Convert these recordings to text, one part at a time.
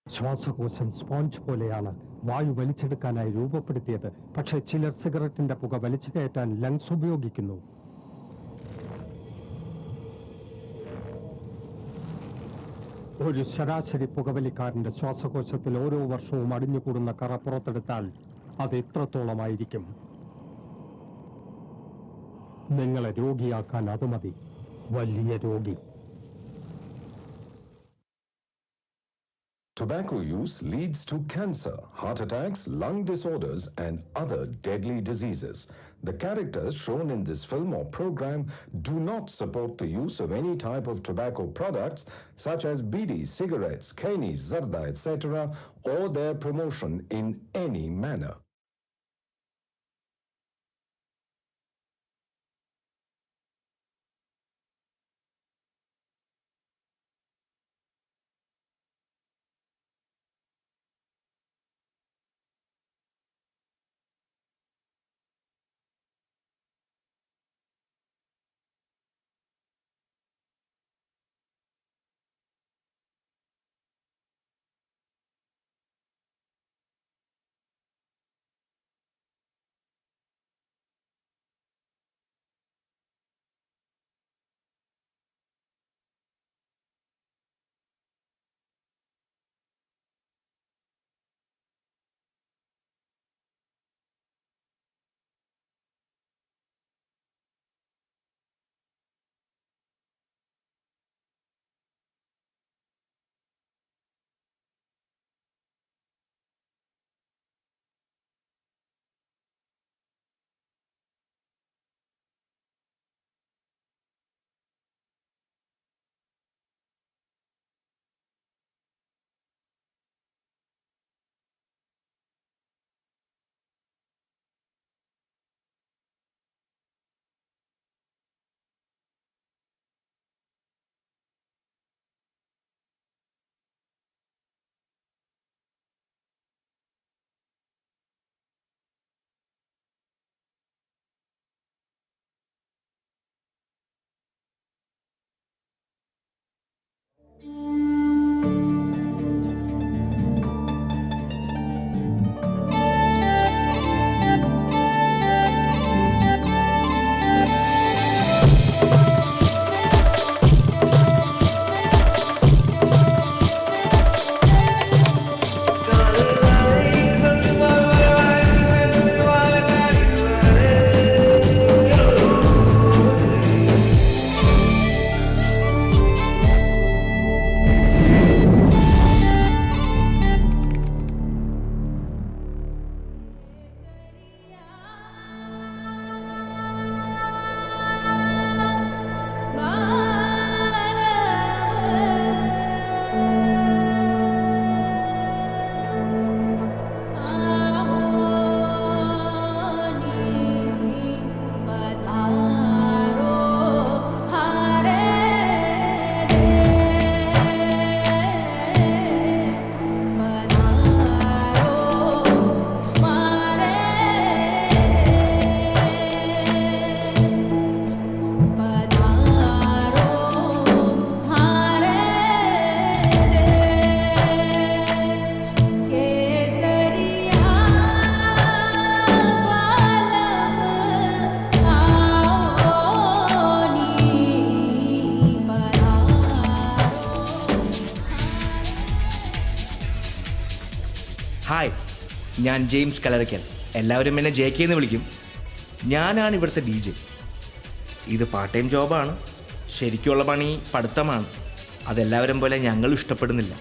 ശ്വാസകോശം സ്പോഞ്ച് പോലെയാണ്. വായു വലിച്ചെടുക്കാനായി രൂപപ്പെടുത്തിയത്. പക്ഷേ ചിലർ സിഗരറ്റിന്റെ പുക വലിച്ചു കയറ്റാൻ ലങ്സ് ഉപയോഗിക്കുന്നു. ഒരു ശരാശരി പുകവലിക്കാരന്റെ ശ്വാസകോശത്തിൽ ഓരോ വർഷവും അടിഞ്ഞുകൂടുന്ന കറ പുറത്തെടുത്താൽ അത് എത്രത്തോളമായിരിക്കും? നിങ്ങളെ രോഗിയാക്കാൻ അത് മതി. വലിയ രോഗി. Tobacco use leads to cancer, heart attacks, lung disorders, and other deadly diseases. The characters shown in this film or program do not support the use of any type of tobacco products such as bidi, cigarettes, khaini, zarda, etc., or their promotion in any manner. Hi, ഞാൻ James Kallarakal. എല്ലാവരും എന്നെ JK എന്ന് വിളിക്കും. ഞാനാണ് ഇവിടുത്തെ DJ. ഇത് part time ജോബാണ്. ശരിക്കുള്ള പണി പഠിത്തമാണ്. അതെല്ലാവരും പോലെ ഞങ്ങളും ഇഷ്ടപ്പെടുന്നില്ല.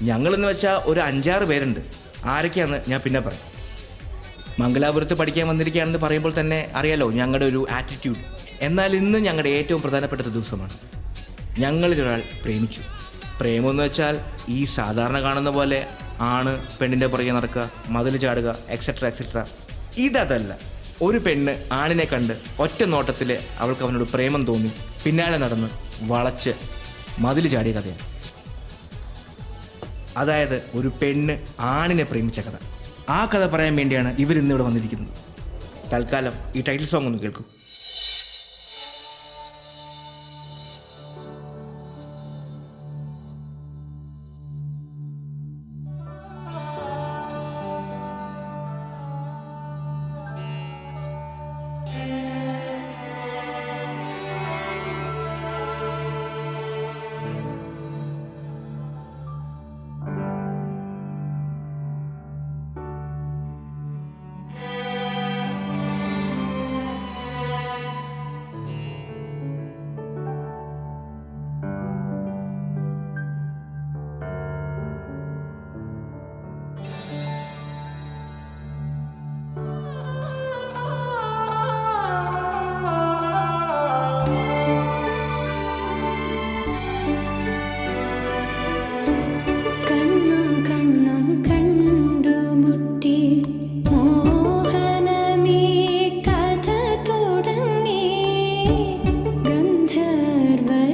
ഞങ്ങളെന്ന് വെച്ചാൽ ഒരു 5-6 പേരുണ്ട്. ആരൊക്കെയാണെന്ന് ഞാൻ പിന്നെ പറയാം. മംഗലാപുരത്ത് പഠിക്കാൻ വന്നിരിക്കുകയാണെന്ന് പറയുമ്പോൾ തന്നെ അറിയാലോ ഞങ്ങളുടെ ഒരു ആറ്റിറ്റ്യൂഡ്. എന്നാൽ ഇന്ന് ഞങ്ങളുടെ ഏറ്റവും പ്രധാനപ്പെട്ട ദിവസമാണ്. ഞങ്ങളിലൊരാൾ പ്രേമിച്ചു. പ്രേമമെന്ന് വെച്ചാൽ ഈ സാധാരണ കാണുന്ന പോലെ ആണ് പെണ്ണിൻ്റെ പുറകെ നടക്കുക, മതിൽ ചാടുക, എക്സെട്ര. ഇതല്ല. ഒരു പെണ്ണ് ആണിനെ കണ്ട് ഒറ്റ നോട്ടത്തിൽ അവൾക്ക് അവനോട് പ്രേമം തോന്നി പിന്നാലെ നടന്ന് വളച്ച് മതിൽ ചാടിയ കഥയാണ്. അതായത് ഒരു പെണ്ണ് ആണിനെ പ്രേമിച്ച കഥ. ആ കഥ പറയാൻ വേണ്ടിയാണ് ഇവരിന്നിവിടെ വന്നിരിക്കുന്നത്. തൽക്കാലം ഈ ടൈറ്റിൽ സോങ് ഒന്ന് കേൾക്കും.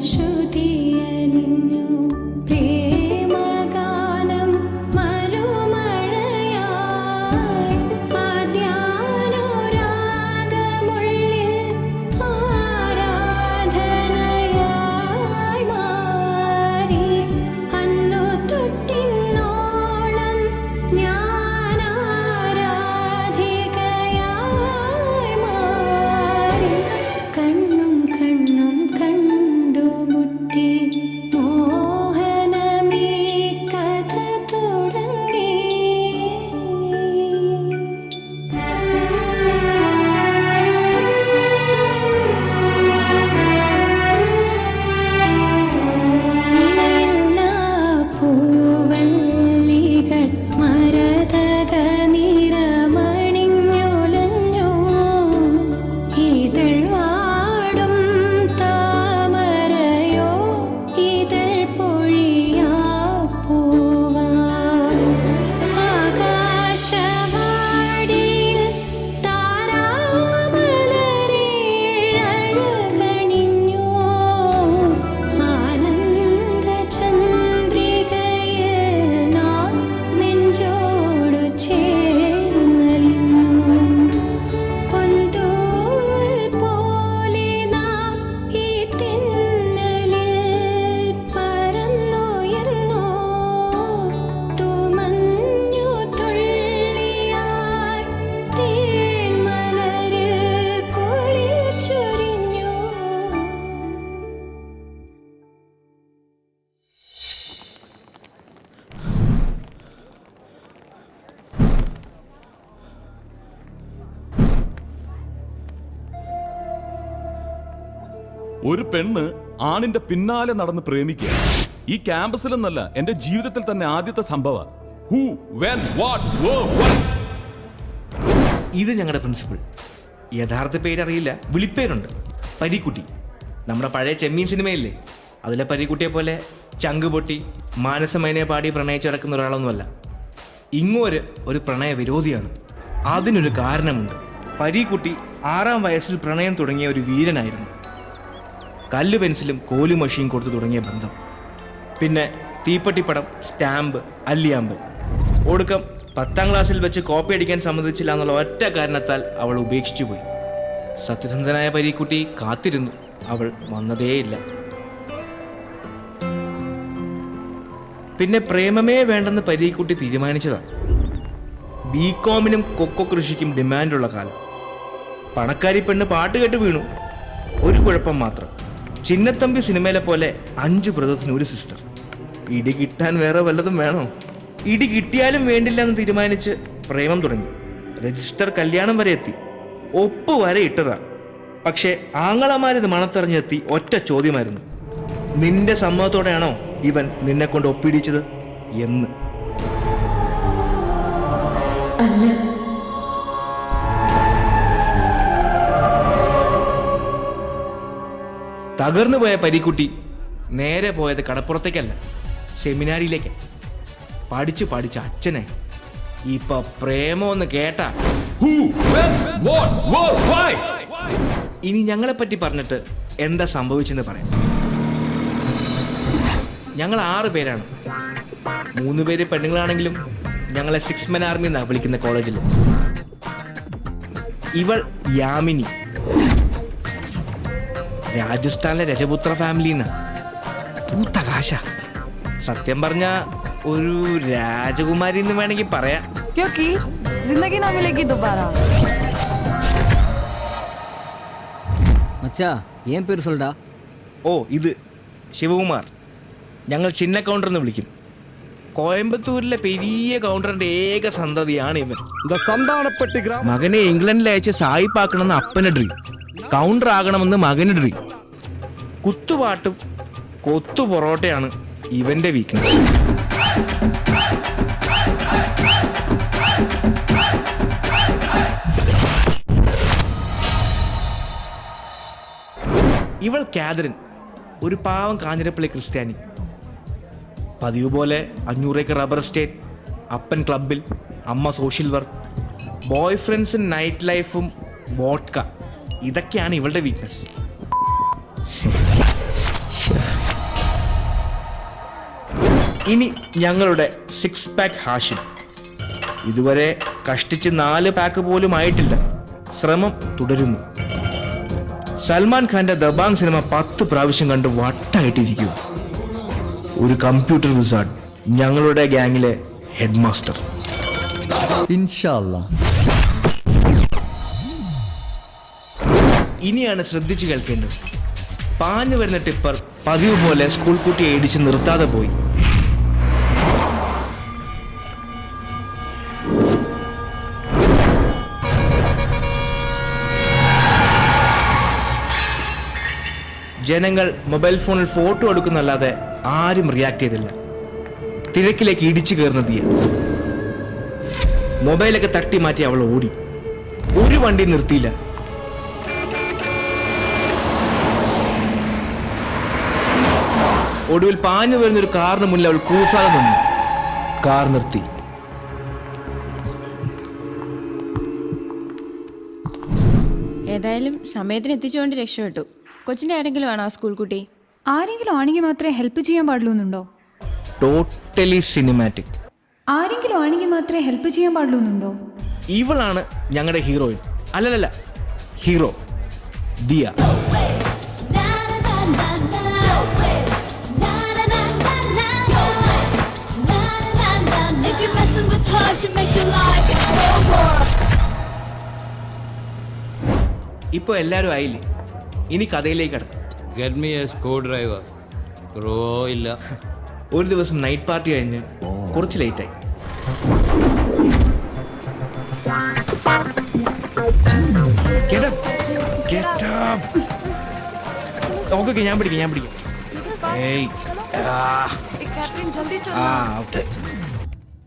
ശ്രുതിയലിഞ്ഞു പ്രേമഗാനം മരുമഴയായി ആദ്യാനുരാഗമുള്ളിൽ ആരാധനയായി മാറി അന്നു തൊട്ടിന്നോളം ഞാൻ ആരാധികയായി മാറി കണ്ണും കണ്ണും കണ്ടുമുട്ടി മോഹനമീ കഥ തുടങ്ങി ഇലയില്ലാ പൂവല്ലികൾ മരതക നിറമണിഞ്ഞുലഞ്ഞു ഇതൾ വാടും താമരയോ ഇതൾ പൊഴിയാ പൂവാ ആകാശവാടിയിൽ താരാമലരേഴഴകണിഞ്ഞു ആനന്ദചന്ദ്രികയിൽ നാം നെഞ്ചോടു ചേർന്നലിഞ്ഞു പൊന്തൂൽ പോലെ നാം ഈ തെന്നലിൽ പറന്നുയർന്നു തുമഞ്ഞു തുള്ളിയായി തേന്മലരിൽ കുളിർ ചൊരിഞ്ഞു. ഒരു പെണ്ണ് ആണിന്റെ പിന്നാലെ നടന്ന് പ്രേമിക്കുക ഈ ക്യാമ്പസിലെന്നല്ല എന്റെ ജീവിതത്തിൽ തന്നെ ആദ്യത്തെ സംഭവ. Who when what why. ഇത് ഞങ്ങളുടെ പ്രിൻസിപ്പൾ. യഥാർത്ഥ പേരറിയില്ല, വിളിപ്പേരുണ്ട് പരീക്കുട്ടി. നമ്മുടെ പഴയ ചെമ്മീൻ സിനിമയില്ലേ, അതിലെ പരീക്കുട്ടിയെ പോലെ ചങ്ക് പൊട്ടി മാനസമൈനെ പാടി പ്രണയിച്ചിറക്കുന്ന ഒരാളൊന്നുമല്ല. ഇങ്ങോര് ഒരു പ്രണയ വിരോധിയാണ്. അതിനൊരു കാരണമുണ്ട്. പരീക്കുട്ടി 6-ാം വയസ്സിൽ പ്രണയം തുടങ്ങിയ ഒരു വീരനായിരുന്നു. കല്ല് പെൻസിലും കോലു മഷിയും കൊടുത്തു തുടങ്ങിയ ബന്ധം. പിന്നെ തീപ്പട്ടിപ്പടം, സ്റ്റാമ്പ്, അല്ലിയാമ്പൽ. ഒടുക്കം 10ാം ക്ലാസ്സിൽ വെച്ച് കോപ്പി അടിക്കാൻ സമ്മതിച്ചില്ല എന്നുള്ള ഒറ്റ കാരണത്താൽ അവൾ ഉപേക്ഷിച്ചു പോയി. സത്യസന്ധനായ പരീക്കുട്ടി കാത്തിരുന്നു, അവൾ വന്നതേയില്ല. പിന്നെ പ്രേമമേ വേണ്ടെന്ന് പരീക്കുട്ടി തീരുമാനിച്ചതാണ്. ബികോമിനും കൊക്കോ കൃഷിക്കും ഡിമാൻഡുള്ള കാലം. പണക്കാരി പെണ്ണ് പാട്ട് കേട്ട് വീണു. ഒരു കുഴപ്പം മാത്രം, ചിന്നത്തമ്പി സിനിമയിലെ പോലെ 5 ബ്രദേഴ്സിന് ഒരു സിസ്റ്റർ. ഇടി കിട്ടാൻ വേറെ വല്ലതും വേണോ? ഇടി കിട്ടിയാലും വേണ്ടില്ല എന്ന് തീരുമാനിച്ച് പ്രേമം തുടങ്ങി. രജിസ്റ്റർ കല്യാണം വരെ എത്തി, ഒപ്പ് വരെ ഇട്ടതാ. പക്ഷേ ആങ്ങളമാരിത് മണത്തെറിഞ്ഞെത്തി ഒറ്റ ചോദ്യമായിരുന്നു, നിന്റെ സമ്മതത്തോടെയാണോ ഇവൻ നിന്നെ കൊണ്ട് ഒപ്പിടിച്ചത് എന്ന്. തകർന്നു പോയ പരീക്കുട്ടി നേരെ പോയത് കടപ്പുറത്തേക്കല്ല, സെമിനാരിയിലേക്ക്. പഠിച്ചു പഠിച്ച അച്ഛനെ ഇപ്പൊ പ്രേമോന്ന് കേട്ടാ. Who when what why. ഇനി ഞങ്ങളെപ്പറ്റി പറഞ്ഞിട്ട് എന്താ സംഭവിച്ചെന്ന് പറയാം. ഞങ്ങൾ 6 പേരാണ്. 3 പേര് പെണ്ണുങ്ങളാണെങ്കിലും ഞങ്ങളെ 6 Men Army എന്നാണ് വിളിക്കുന്ന കോളേജിൽ. ഇവൾ യാമിനി, രാജസ്ഥാനിലെ രജപുത്ര ഫാമിലിന്ന്. പൂത്ത കാശ. സത്യം പറഞ്ഞ ഒരു രാജകുമാരി എന്ന് വേണമെങ്കിൽ പറയാം. क्योंकि जिंदगी ना मिलेगी दोबारा. മച്ചാ ഏൻ പേര് സൊല്ലടാ? ഓ, ഇത് ശിവകുമാർ. ഞങ്ങൾ ചിന്ന കൗണ്ടർ എന്ന് വിളിക്കും. കോയമ്പത്തൂരിലെ പെരിയ കൗണ്ടറിന്റെ ഏക സന്തതിയാണ് ഇവൻ. മകനെ ഇംഗ്ലണ്ടിൽ അയച്ച് സായിപ്പാക്കണമെന്ന് അപ്പന് ഡ്രീം, കൗണ്ടർ ആകണമെന്ന് മകന് ഡ്രീം. കുത്തുപാട്ടും കൊത്തു പൊറോട്ടയാണ് ഇവന്റെ വീക്ക്നെസ്. ഇവൾ കാതറിൻ, ഒരു പാവം കാഞ്ഞിരപ്പള്ളി ക്രിസ്ത്യാനി. പതിവ് പോലെ 500 ഏക്കർ റബ്ബർ എസ്റ്റേറ്റ്, അപ്പൻ ക്ലബിൽ, അമ്മ സോഷ്യൽ വർക്ക്, ബോയ് ഫ്രണ്ട്സും നൈറ്റ് ലൈഫും വോഡ്ക, ഇതൊക്കെയാണ് ഇവളുടെ വീക്ക്നെസ്. ഇനി ഞങ്ങളുടെ 6 പാക്ക് ഹാഷിം. ഇതുവരെ കഷ്ടിച്ച് 4 പാക്ക് പോലും ആയിട്ടില്ല. ശ്രമം തുടരുന്നു. സൽമാൻ ഖാന്റെ ദബാങ് സിനിമ 10 പ്രാവശ്യം കണ്ട് വട്ടായിട്ടിരിക്കും. ഒരു കമ്പ്യൂട്ടർ വിസാർഡ്, ഞങ്ങളുടെ ഗ്യാങ്ങിലെ ഹെഡ് മാസ്റ്റർ. ഇൻഷാല്ലാ. ഇനിയാണ് ശ്രദ്ധിച്ചു കേൾക്കേണ്ടത്. പാഞ്ഞു വരുന്ന ടിപ്പർ പതിവ് പോലെ സ്കൂൾ കുട്ടിയെ ഇടിച്ച് നിർത്താതെ പോയി. ജനങ്ങൾ മൊബൈൽ ഫോണിൽ ഫോട്ടോ എടുക്കുന്നല്ലാതെ ആരും റിയാക്ട് ചെയ്തില്ല. തിരക്കിലേക്ക് ഇടിച്ചു കയറുന്ന തീയ. മൊബൈലൊക്കെ തട്ടി മാറ്റി അവൾ ഓടി. ഒരു വണ്ടി നിർത്തിയില്ല. ഒടുവിൽ പാഞ്ഞു വരുന്ന ഒരു കാറിന് മുന്നിൽ അവൾ കൂസാതെ നിന്നു. കാർ നിർത്തി. ഏതായാലും സമയത്തിന് എത്തിച്ചുകൊണ്ട് രക്ഷപ്പെട്ടു. കൊച്ചിന്റെ ആരെങ്കിലും ആണോ സ്കൂൾ കുട്ടി? ആരെങ്കിലും ആണെങ്കിൽ മാത്രമേ ഹെൽപ്പ് ചെയ്യാൻ പാടുള്ളൂ എന്നുണ്ടോ? Totally cinematic. ആരെങ്കിലും ആണെങ്കിൽ മാത്രമേ ഹെൽപ്പ് ചെയ്യാൻ പാടുള്ളൂ എന്നുണ്ടോ? ഇവളാണ് ഞങ്ങളുടെ ഹീറോയിൻ. അല്ലല്ല, ഹീറോ ദിയ. ഇപ്പൊ എല്ലാരും ആയില്ലേ? ഇനി കഥയിലേക്ക് കടക്കാം. Get me a screwdriver. ഇല്ല. ഒരു ദിവസം നൈറ്റ് പാർട്ടി കഴിഞ്ഞ് കുറച്ച് ലേറ്റായി. ഓക്കെ, ഞാൻ പിടിക്കാം.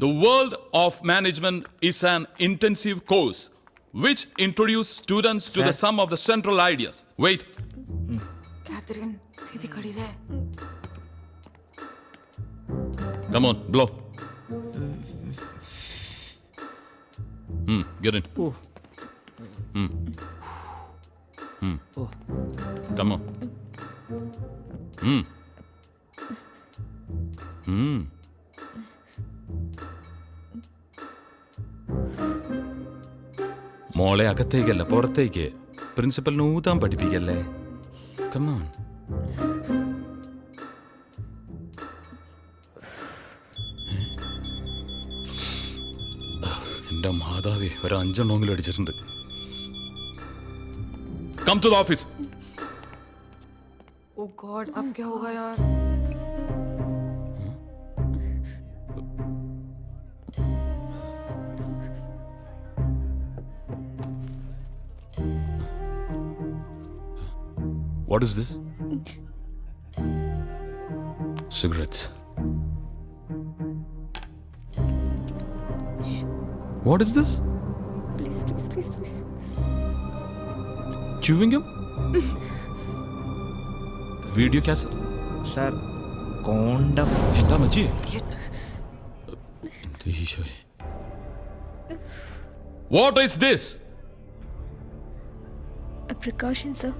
The world of management is an intensive course which introduces students to the sum of the central ideas. Wait. Catherine, सीधी खड़ी रहे. Come on, blow. Get in. Come on. മോളെ അകത്തേക്കല്ല, പുറത്തേക്ക്. പ്രിൻസിപ്പലിന് ഊതാൻ പഠിപ്പിക്കല്ലേ. കമോൺ. എന്റെ മാതാവേ, ഒരു 5 എണ്ണമെങ്കിലും അടിച്ചിട്ടുണ്ട്. Come to the office. Oh God, अब क्या होगा यार? What is this? Cigarettes. What is this? Please. Chewing gum? Video cassette? Sir, condom. എന്താ മച്ചി? What is this? A precaution, sir.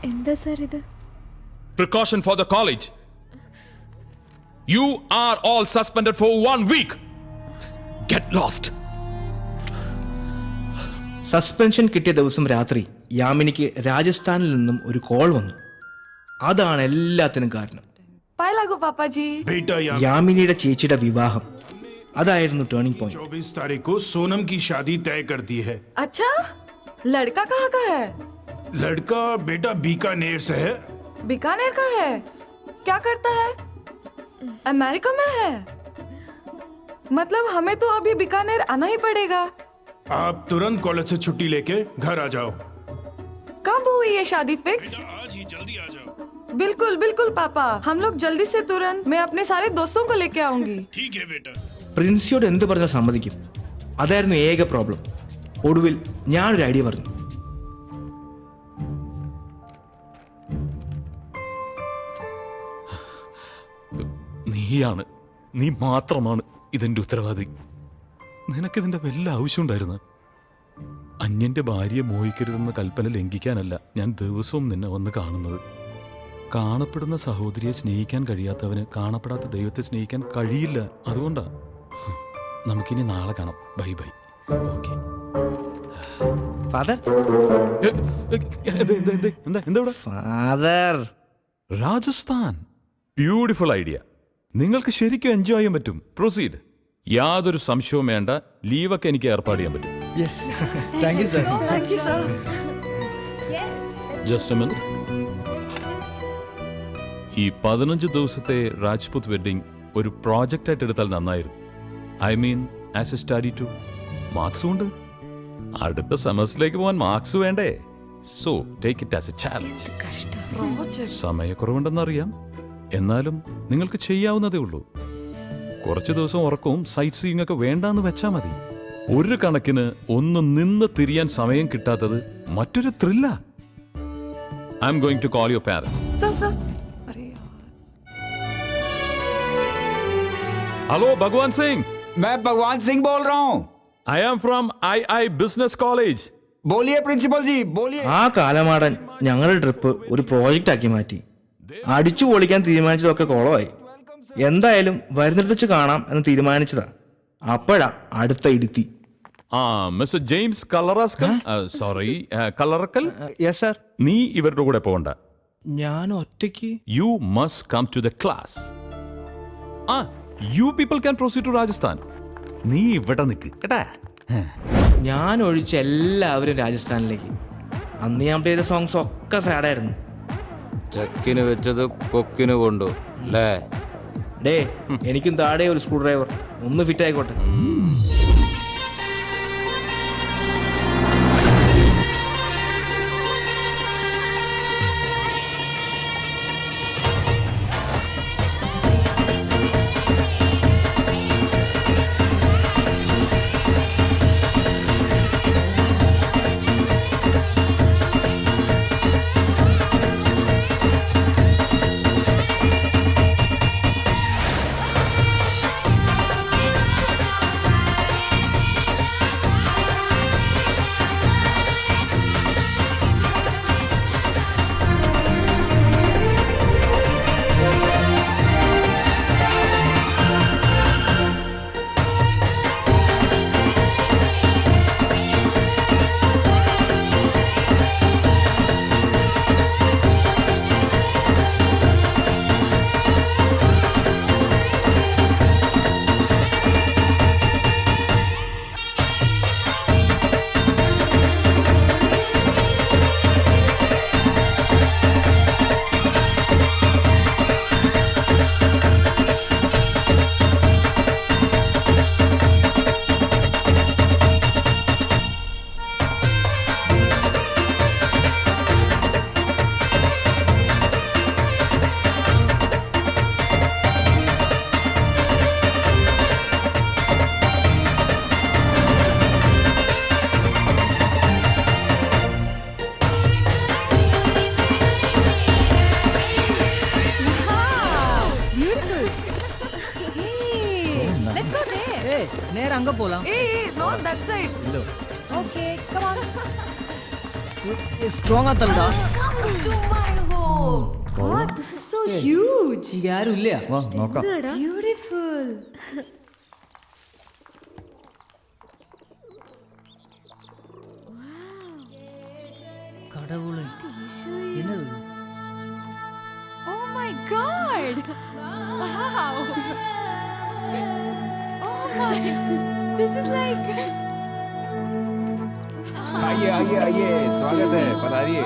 എന്താ സാർ ഇത്? Precaution for the college. You are all suspended for 1 week. Get lost. Suspension കിട്ടിയ ദിവസം രാത്രി യാമിനിക്ക് രാജസ്ഥാനിൽ നിന്നും ഒരു call വന്നു. അതാണ് എല്ലാത്തിനും കാരണം. पाए लागो पापा जी. യാമിനിയുടെ ചേച്ചിയുടെ വിവാഹം. അതായിരുന്നു ടേണിംഗ് പോയിന്റ്. 24 तारीख को सोनम की शादी तय कर दी है. अच्छा, लड़का कहाँ का है? लड़का बेटा बीकानेर से है. बीकानेर का है? क्या करता है? अमेरिका में है? मतलब हमें तो अभी बीकानेर आना ही पड़ेगा. आप तुरंत कॉलेज से छुट्टी लेके घर आ जाओ. कब हुई ये शादी फिक्स? आज ही जल्दी आ जाओ. बिल्कुल पापा, हम लोग जल्दी से तुरंत. मैं अपने सारे दोस्तों को लेके आऊंगी. ठीक है बेटा. പ്രിൻസിയോട് എന്ത് പറഞ്ഞാൽ സമ്മതിക്കും? അതായിരുന്നു ഏക പ്രോബ്ലം. ഒടുവിൽ ഞാനൊരു ഐഡിയ പറഞ്ഞു. നീ മാത്രമാണ് ഇതിന്റെ ഉത്തരവാദി. നിനക്കിതിന്റെ വല്ല ആവശ്യം ഉണ്ടായിരുന്നു? അന്യന്റെ ഭാര്യയെ മോഹിക്കരുതെന്ന കൽപ്പന ലംഘിക്കാനല്ല ഞാൻ ദിവസവും നിന്നെ വന്ന് കാണുന്നത്. കാണപ്പെടുന്ന സഹോദരിയെ സ്നേഹിക്കാൻ കഴിയാത്തവന് കാണപ്പെടാത്ത ദൈവത്തെ സ്നേഹിക്കാൻ കഴിയില്ല. അതുകൊണ്ടാ. നമുക്കിനി നാളെ കാണാം. Bye bye. ഓക്കെ. ഫാദർ എന്താ ഫാദർ രാജസ്ഥാൻ ബ്യൂട്ടിഫുൾ ഐഡിയ. നിങ്ങൾക്ക് ശരിക്കും എൻജോയ് ചെയ്യാൻ പറ്റും. പ്രൊസീഡ്. യാതൊരു സംശയവും വേണ്ട. ലീവൊക്കെ എനിക്ക് ഏർപ്പാട് ചെയ്യാൻ പറ്റും. Thank you sir. Thank you, sir. Just A minute. ഈ 15 ദിവസത്തെ രാജ്പുത് വെഡിങ് ഒരു പ്രോജക്റ്റ് ആയിട്ട് എടുത്താൽ നന്നായിരുന്നു. I mean as a study too. മാർക്സും ഉണ്ട്. അടുത്ത സെമസ്റ്ററിലേക്ക് പോകാൻ മാർക്സ് വേണ്ടേ? So take it as a challenge. സമയക്കുറവുണ്ടെന്നറിയാം, എന്നാലും നിങ്ങൾക്ക് ചെയ്യാവുന്നതേ ഉള്ളൂ. കുറച്ച് ദിവസം ഉറക്കവും സൈറ്റ് സീയിങ് ഒക്കെ വേണ്ടാന്ന് വെച്ചാൽ മതി. ഒരു കണക്കിന് ഒന്ന് നിന്ന് തിരിയാൻ സമയം കിട്ടാത്തത് മറ്റൊരു ത്രില്ല. I am going to call your parents. Hello Bhagwan Singh. मैं भगवान सिंह बोल रहा हूँ. I am from II business college. बोलिए प्रिंसिपल जी, बोलिए. ആ കാലമാടൻ ഞങ്ങളുടെ ട്രിപ്പ് ഒരു പ്രോജക്റ്റ് ആക്കി മാറ്റി. അടിച്ചു പൊളിക്കാൻ തീരുമാനിച്ചതൊക്കെ കുളമായി. എന്തായാലും വരുന്നിടത്ത് വെച്ച് കാണാം എന്ന് തീരുമാനിച്ചതാ. അപ്പോഴാ അടുത്ത ഇടുത്തി. Mister James Kallaraskal, sorry Kallarakkal. Yes sir. നീ ഇവരുടെ കൂടെ പോകണ്ട. ഞാൻ ഒറ്റയ്ക്ക്. You must come to the class. You people can proceed to Rajasthan. നീ ഇവിടെ നിൽക്ക് കേട്ടാ. ഞാൻ ഒഴിച്ച എല്ലാവരും രാജസ്ഥാനിലേക്ക്. അന്ന് ഞാൻ ചെയ്ത സോങ്സ് ഒക്കെ സാഡായിരുന്നു. ചക്കിന് വെച്ചത് കൊക്കിന് കൊണ്ടു അല്ലേ? ഡേ, എനിക്കും താഴെ ഒരു സ്ക്രൂ ഡ്രൈവർ ഒന്ന് ഫിറ്റ് ആയിക്കോട്ടെ. നേരെ അങ്ങ് പോലാം. Not that side. Okay, come on. Strong ആത്തല്ലടാ. Come to my home. God, this is so huge. ಈಗ ಯಾರು ಇಲ್ಲ. വാ നോക്കാം. Beautiful. கடவுளே, என்னது? Oh my God. Wow. Oh my. This is like. आइए आइए आइए, स्वागत है, पधारिए.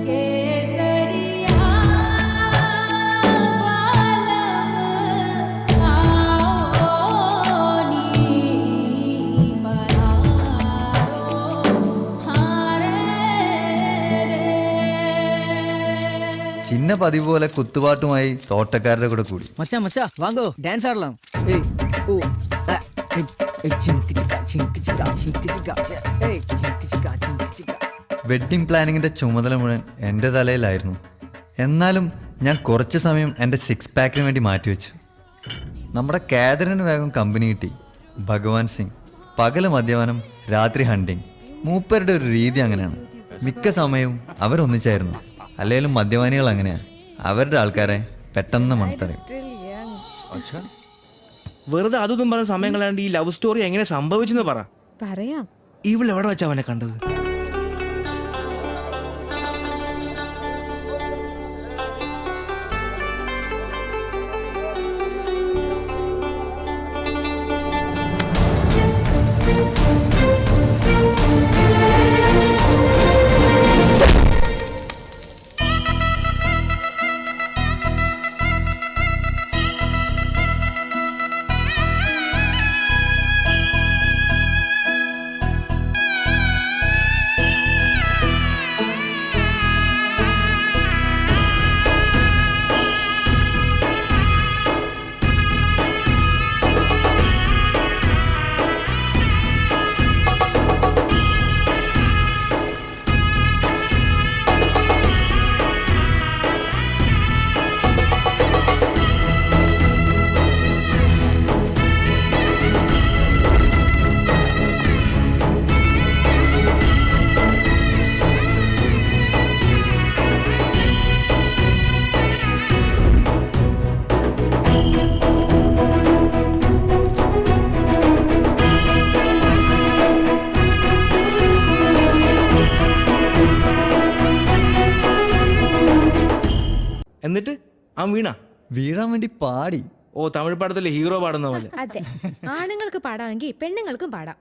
केसरिया ചിന്ന പതിവ് പോലെ കുത്തുപാട്ടുമായി തോട്ടക്കാരുടെ കൂടെ കൂടി. മച്ചാ മച്ചാ വാങ്ങോ ഡാൻസ് ആടലാം. ഏയ് ഓ ആ, ഏയ്, ഏയ്, ചിങ്ക് ചിക്ക, ചിങ്ക് ചിക്ക, ചിങ്ക് ചിക്ക, ഏയ്, ചിങ്ക് ചിക്ക, ചിങ്ക് ചിക്ക. വെഡ്ഡിംഗ് പ്ലാനിങ്ങിൻ്റെ ചുമതല മുഴുവൻ എൻ്റെ തലയിലായിരുന്നു. എന്നാലും ഞാൻ കുറച്ച് സമയം എൻ്റെ 6 പാക്കിന് വേണ്ടി മാറ്റിവെച്ചു. നമ്മുടെ കാതറിന് വേഗം കമ്പനി കിട്ടി. ഭഗവാൻ സിംഗ് പകല് മദ്യപാനം, രാത്രി ഹണ്ടിങ്. മൂപ്പരുടെ ഒരു രീതി അങ്ങനെയാണ്. മിക്ക സമയവും അവരൊന്നിച്ചായിരുന്നു. അല്ലെങ്കിലും മദ്യപാനികൾ അങ്ങനെയാണ്, അവരുടെ ആൾക്കാരെ പെട്ടെന്ന് മണത്തറിയും. വെറുതെ അതൊന്നും പറഞ്ഞ സമയം കളയാണ്ട് ഈ ലവ് സ്റ്റോറി എങ്ങനെ സംഭവിച്ചെന്ന് പറയാം. ഇവളെവിടെ വെച്ചാ അവനെ കണ്ടത്? എന്നിട്ട് അവൻ വീഴാൻ വേണ്ടി പാടി. ഓ, തമിഴ് പടത്തിലെ ഹീറോ പാടുന്ന പോലെ. അതെ, ആണുങ്ങൾക്ക് പാടാമെങ്കിൽ പെണ്ണുങ്ങൾക്കും പാടാം.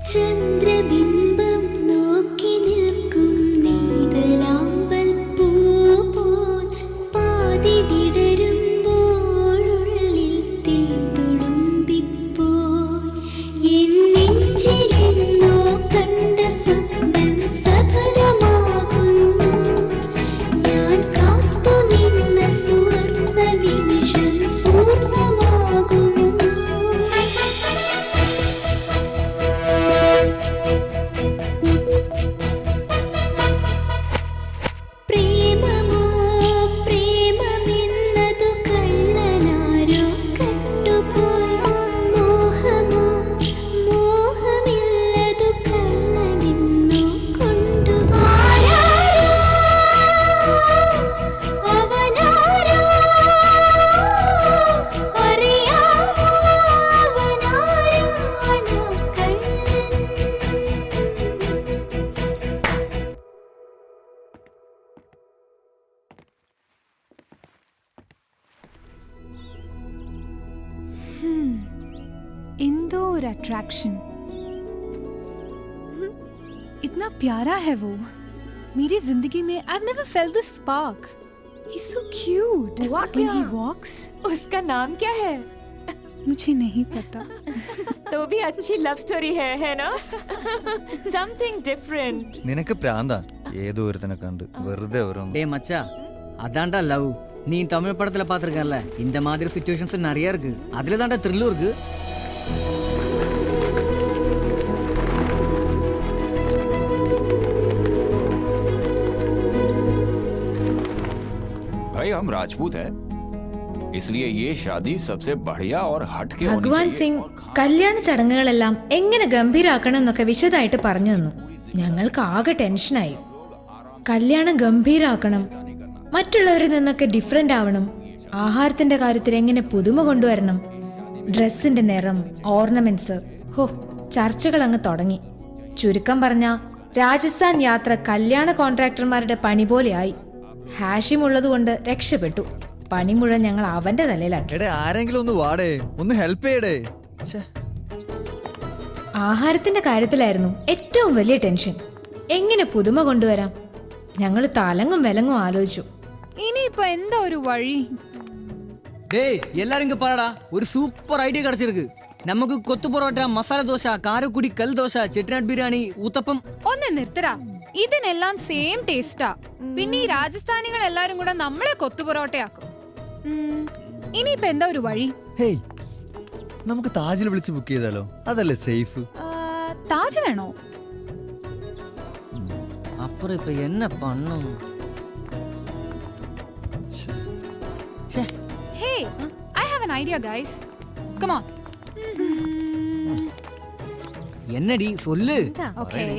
ചന്ദ്രബിംബം നോക്കി നിൽക്കും നീതലാമ്പൽ പൂ പോൽ പാതി വിടരുമ്പോഴുള്ളിൽ തീത്തുടുമ്പിപ്പോൽ എൻ നെഞ്ചിലെന്നോ കണ്ട സ്വപ്നം സഫലമാകുന്നു ഞാൻ കാത്തുനിന്ന സുവർണ്ണ നിമിഷം പൂർണ്ണമാകുന്നു പ്രേമമോ പ്രേമമെന്നതു കള്ളനാരോ കട്ടുപോയി മോഹമോ മോഹമില്ലതു കള്ളനെന്നോ കൊണ്ടുപോയി അവനാരോ അറിയാമോ അവനാരാണോ കള്ളൻ इंदौर अट्रैक्शन इतना प्यारा है वो मेरी जिंदगी में I've never felt this spark. He's so cute. When he walks. उसका नाम क्या है? मुझे नहीं पता. तो भी अच्छी लव स्टोरी है ना? Something different. നിനക്ക് പ്രാന്താ ഏതോ ഒരുത്തനെ കണ്ട് വെറുതെ ഓരോന്ന്. டே மச்சா அதான்டா லவ். நீ தமிழ் படத்துல பாத்திருக்கல இந்த மாதிரி சிச்சுவேஷன்ஸ் நிறைய இருக்கு. அதுல தான்டா த்ரில்லும் இருக்கு. भाई हम राजपूत हैं, इसलिए ये शादी सबसे बढ़िया और हटके होनी ഭഗവാൻ चाहिए। സിംഗ് കല്യാണ ചടങ്ങുകളെല്ലാം എങ്ങനെ ഗംഭീരാക്കണം എന്നൊക്കെ വിശദമായിട്ട് പറഞ്ഞു തന്നു. ഞങ്ങൾക്ക് ആകെ ടെൻഷനായി. കല്യാണം ഗംഭീരാക്കണം, മറ്റുള്ളവരിൽ നിന്നൊക്കെ ഡിഫറെന്റ് ആവണം, ആഹാരത്തിന്റെ കാര്യത്തിൽ എങ്ങനെ പുതുമ കൊണ്ടുവരണം, ഡ്രസ്സിന്റെ നിറം, ഓർണമെന്റ്സ്. ഹോ, ചർച്ചകൾ അങ്ങ് തുടങ്ങി. ചുരുക്കം പറഞ്ഞ രാജസ്ഥാൻ യാത്ര കല്യാണ കോൺട്രാക്ടർമാരുടെ പണി പോലെയായി. ഹാഷിം ഉള്ളതുകൊണ്ട് രക്ഷപ്പെട്ടു. പണി മുഴുവൻ ഞങ്ങൾ അവന്റെ തലയിലാക്കി. എടേ ആരെങ്കിലും ഒന്ന് വാടേ, ഒന്ന് ഹെൽപ്പ് ചെയ്യടേ. ആഹാരത്തിന്റെ കാര്യത്തിലായിരുന്നു ഏറ്റവും വലിയ ടെൻഷൻ. എങ്ങനെ പുതുമ കൊണ്ടുവരാം? ഞങ്ങൾ തലങ്ങും വിലങ്ങും ആലോചിച്ചു. ഇനിയിപ്പോ എന്താ ഒരു വഴി? டேய் எல்லாரும் இங்க பாருடா, ஒரு சூப்பர் ஐடியா கிடைச்சிருக்கு. நமக்கு கொத்து പൊറോട്ട, മസാല ദോശ, കാരക്കുടി, കൽ ദോശ, ചെട്ടിനാട് ബിരിയാണി, ഊത്തപ്പം. ഒന്ന് നിർത്തടാ, ഇതിനെല്ലാം സെയിം ടേസ്റ്റാ. പിന്നെ ഈ രാജസ്ഥാനികൾ എല്ലാരും കൂടെ നമ്മളെ കൊത്തു പൊറോട്ടയാക്കും. ഇനിയിപ്പോ എന്താ ഒരു വഴി? ഹേയ്, നമുക്ക് താജിൽ വിളിച്ച് ബുക്ക് ചെയ്താലോ? അതല്ലേ സേഫ്. താജ് വേണോ? அப்புறம் இப்ப என்ன பண்ணும்? Hey, I have an idea, guys. Come on. என்னடி சொல்லு. Okay.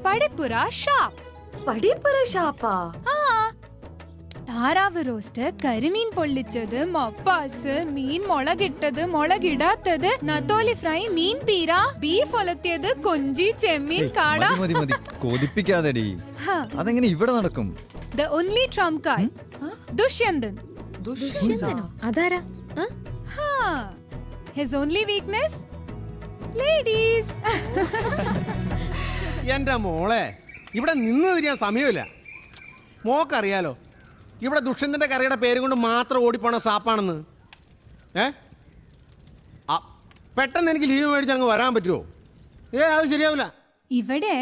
പടിപ്പുര ഷാപ്പ്. പടിപ്പുര ഷാപ്പാ? താറാവ് റോസ്റ്റ്, കരിമീൻ പൊള്ളിച്ചത്, മപ്പാസ്, മീൻ മുളകിട്ടത്, മുളകിടാത്തത്, നത്തോലി ഫ്രൈ, മീൻ പീര, ബീഫ് ഒലത്തിയത്, കൊഞ്ചി, ചെമ്മീൻ, കാട. മതി മതി കൊതിപ്പിക്കാതെടി. അതെങ്ങനെ ഇവിടെ നടക്കും? The only trump card. Dushyanthan. അതാരാ? His only weakness? Ladies. എന്റെ മോളെ, ഇവിടെ നിന്ന് തിരിയാൻ സമയമില്ല. മോക്കറിയാലോ ഇവിടെ ദുഷ്യന്തന്റെ കറിയുടെ പേര് കൊണ്ട് മാത്രം ഓടിപ്പോണ ഷാപ്പാണെന്ന്. പെട്ടെന്ന് എനിക്ക് ലീവ് മേടിച്ച് അങ്ങ് വരാൻ പറ്റുമോ? അത് ശരിയാവില്ല. ഇവിടെ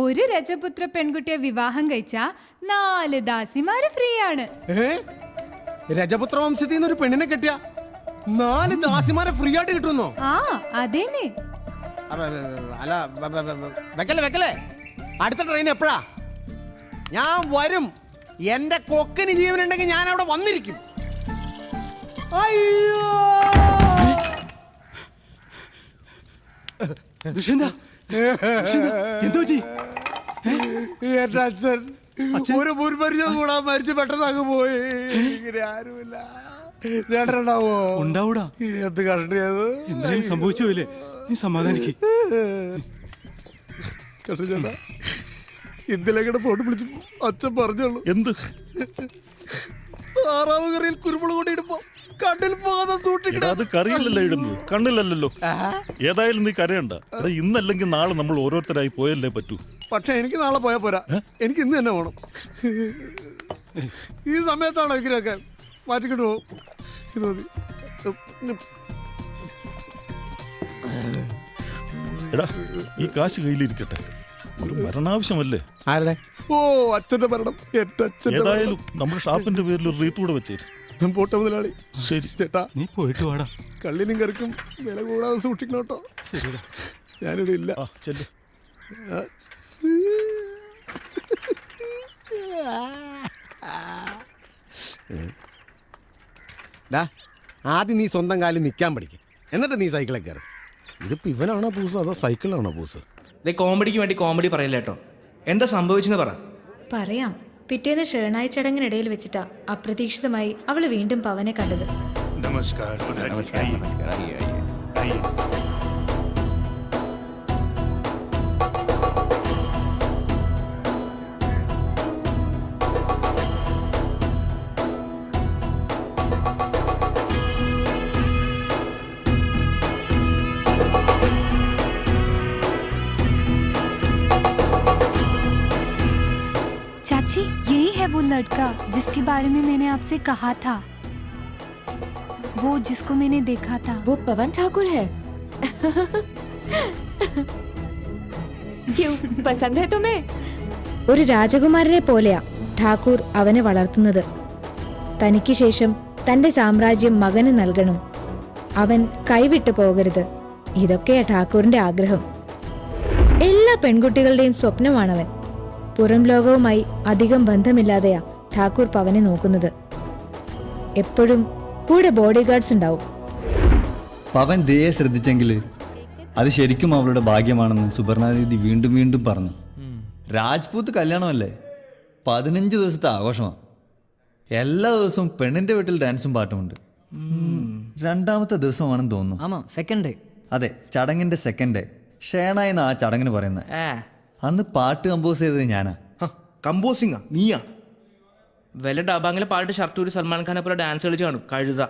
ഒരു രജപുത്ര പെൺകുട്ടിയെ വിവാഹം കഴിച്ച 4 ദാസിമാര് ഫ്രീ ആണ്. രജപുത്ര വംശത്തിൽ നിന്ന് ഒരു പെണ്ണിനെ കെട്ടിയ 4 ദാസിമാരെ ഫ്രീ ആയിട്ട് കിട്ടുന്നോ? അതേനെ. അല്ല വെക്കല്ലേ. അടുത്ത ട്രെയിൻ എപ്പോഴാ? ഞാൻ വരും. എന്റെ കൊക്കിന് ജീവനുണ്ടെങ്കിൽ ഞാൻ അവിടെ വന്നിരിക്കും. അയ്യോ എന്റെ അച്ഛൻ ഒരു മുൻപരിചയം കൂടാൻ മരിച്ചു പെട്ടെന്ന് അങ്ങ് പോയി. ഇങ്ങനെ ആരുമില്ല. ചേട്ടനുണ്ടാവോ? ഉണ്ടാവൂടാ. എന്ത് കണ്ടിയത്? എന്തായാലും സംഭവിച്ചില്ലേ? നീ സമാധാനിക്ക്. ചേട്ടാ ഇന്നലെ ഫോൺ വിളിച്ചു അച്ഛൻ പറഞ്ഞോളൂ. എന്ത്? താറാവ് കറിയിൽ കുരുമുളക് കൂടി ഇടുമ്പോ കണ്ണിൽ പോകാതെ സൂക്ഷിക്കണം. അത് കറിയില്ലല്ലോ ഇടുന്നത്, കണ്ണിലല്ലോ. ഏതായാലും നീ കരയണ്ട. ഇന്നല്ലെങ്കിൽ നാളെ നമ്മൾ ഓരോരുത്തരായി പോയല്ലേ പറ്റൂ. പക്ഷെ എനിക്ക് നാളെ പോയാൽ പോരാ, എനിക്ക് ഇന്ന് തന്നെ പോകണം. ഈ സമയത്താണോ ഇങ്ങനെയൊക്കെ മാറ്റിക്കൊണ്ട് പോകും. ഇത് മതി. എടാ, ഈ കാശ് കയ്യിലിരിക്കട്ടെ. ഒരു മരണാവശ്യമല്ലേ? ആരുടെ? ഓ, അച്ഛന്റെ മരണം. എന്റെ അച്ഛൻ. ഏതായാലും നമ്മുടെ ഷാപ്പിന്റെ പേരിൽ ഒരു റീത്ത് കൂടെ വെച്ചേരും. പോട്ടെ മുതലാളി. ശരി ചേട്ടാ, നീ പോയിട്ട് വാടാ. കള്ളിനും കറിക്കും വില കൂടാതെ സൂക്ഷിക്കണം കേട്ടോ. ഞാനിവിടെ ഇല്ല. ചെല്ലു. ആദ്യം നീ സ്വന്തം കാലിൽ നിൽക്കാൻ പഠിക്കും, എന്നിട്ട് നീ സൈക്കിളിൽ കയറി. ഇതിപ്പോ ഇവനാണോ പൂസ് അതോ സൈക്കിളാണോ പൂസ്? കോമഡിക്ക് വേണ്ടി കോമഡി പറയില്ല കേട്ടോ. എന്താ സംഭവിച്ചെന്ന് പറ. പറയാം. പിറ്റേന്ന് ഷേണായി ചടങ്ങിനിടയിൽ വെച്ചിട്ടാ അപ്രതീക്ഷിതമായി അവള് വീണ്ടും പവനെ കണ്ടത്. नमस्कार नमस्कार नमस्कार आइए आइए चाची, यही है वो लड़का जिसके बारे में मैंने आपसे कहा था, वो जिसको मैंने देखा था. वो पवन ठाकुर है. क्यों, पसंद है तुम्हें? ഒരു രാജകുമാരനെ പോലെയാ ഠാക്കൂർ അവനെ വളർത്തുന്നത്. തനിക്ക് ശേഷം തന്റെ സാമ്രാജ്യം മകന് നൽകണം, അവൻ കൈവിട്ടു പോകരുത്. ഇതൊക്കെയാ ഠാക്കൂറിന്റെ ആഗ്രഹം. എല്ലാ പെൺകുട്ടികളുടെയും സ്വപ്നമാണവൻ. പുറം ലോകവുമായി അധികം ബന്ധമില്ലാതെയാ ഠാക്കൂർ പവനെ നോക്കുന്നത്. എപ്പോഴും കൂടെ ബോഡി ഗാർഡ്സ് ഉണ്ടാവും. പവൻ ദയെ ശ്രദ്ധിച്ചെങ്കിൽ അത് ശരിക്കും അവളുടെ ഭാഗ്യമാണെന്ന് സുവർണാദീദി വീണ്ടും വീണ്ടും പറഞ്ഞു. രാജ്പൂത്ത് കല്യാണമല്ലേ, 15 ദിവസത്തെ ആഘോഷമാണ്. എല്ലാ ദിവസവും പെണ്ണിന്റെ വീട്ടിൽ ഡാൻസും പാട്ടുമുണ്ട്. രണ്ടാമത്തെ ദിവസമാണെന്ന് തോന്നുന്നു. അതെ, ചടങ്ങിന്റെ സെക്കൻഡ് ഡേ. ഷേണായി എന്നാ ആ ചടങ്ങിന് പറയുന്നത്. അന്ന് പാട്ട് കമ്പോസ് ചെയ്തത് ഞാനാ. കമ്പോസിംഗാ? നീയാ? വല്ല ഡബാങ്ങിലെ പാട്ട് ഷർട്ട് ഒരു സൽമാൻ ഖാനെ പോലെ ഡാൻസ് കളിച്ച് കാണും. കഴുത.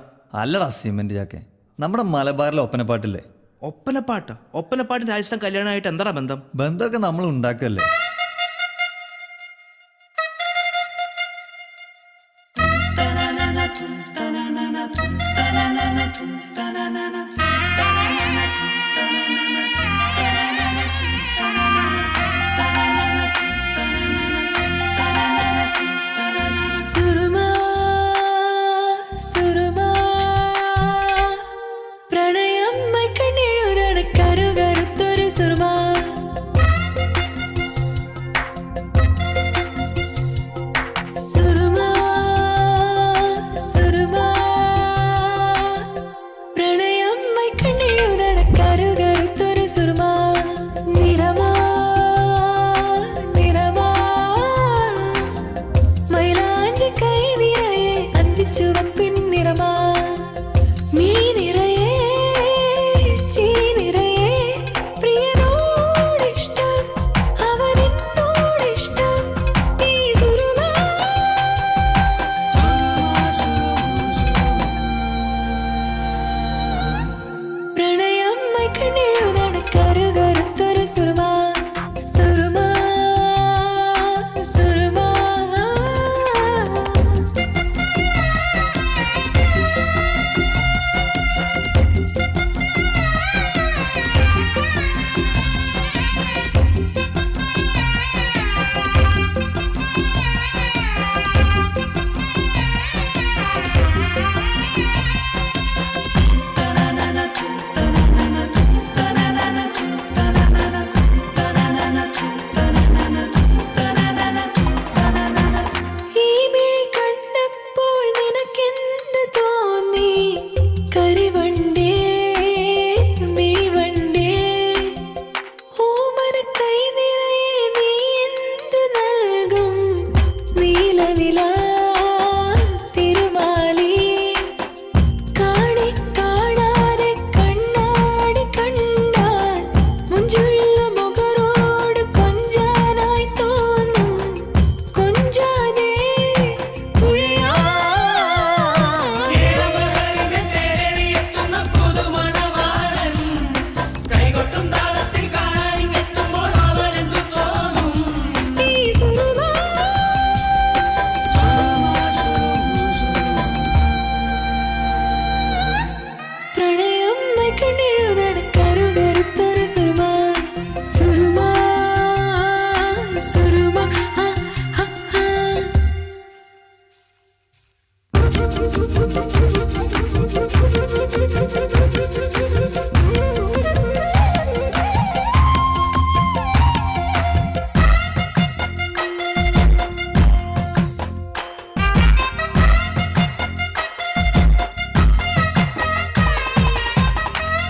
അല്ലടാ സിമെന്റ് ചാക്കെ, നമ്മുടെ മലബാറിലെ ഒപ്പനപ്പാട്ടില്ലേ? ഒപ്പനപ്പാട്ട്? ഒപ്പനപ്പാട്ട് രാജസ്ഥാൻ കല്യാണമായിട്ട് എന്താ ബന്ധം? ബന്ധമൊക്കെ നമ്മൾ ഉണ്ടാക്കല്ലേ.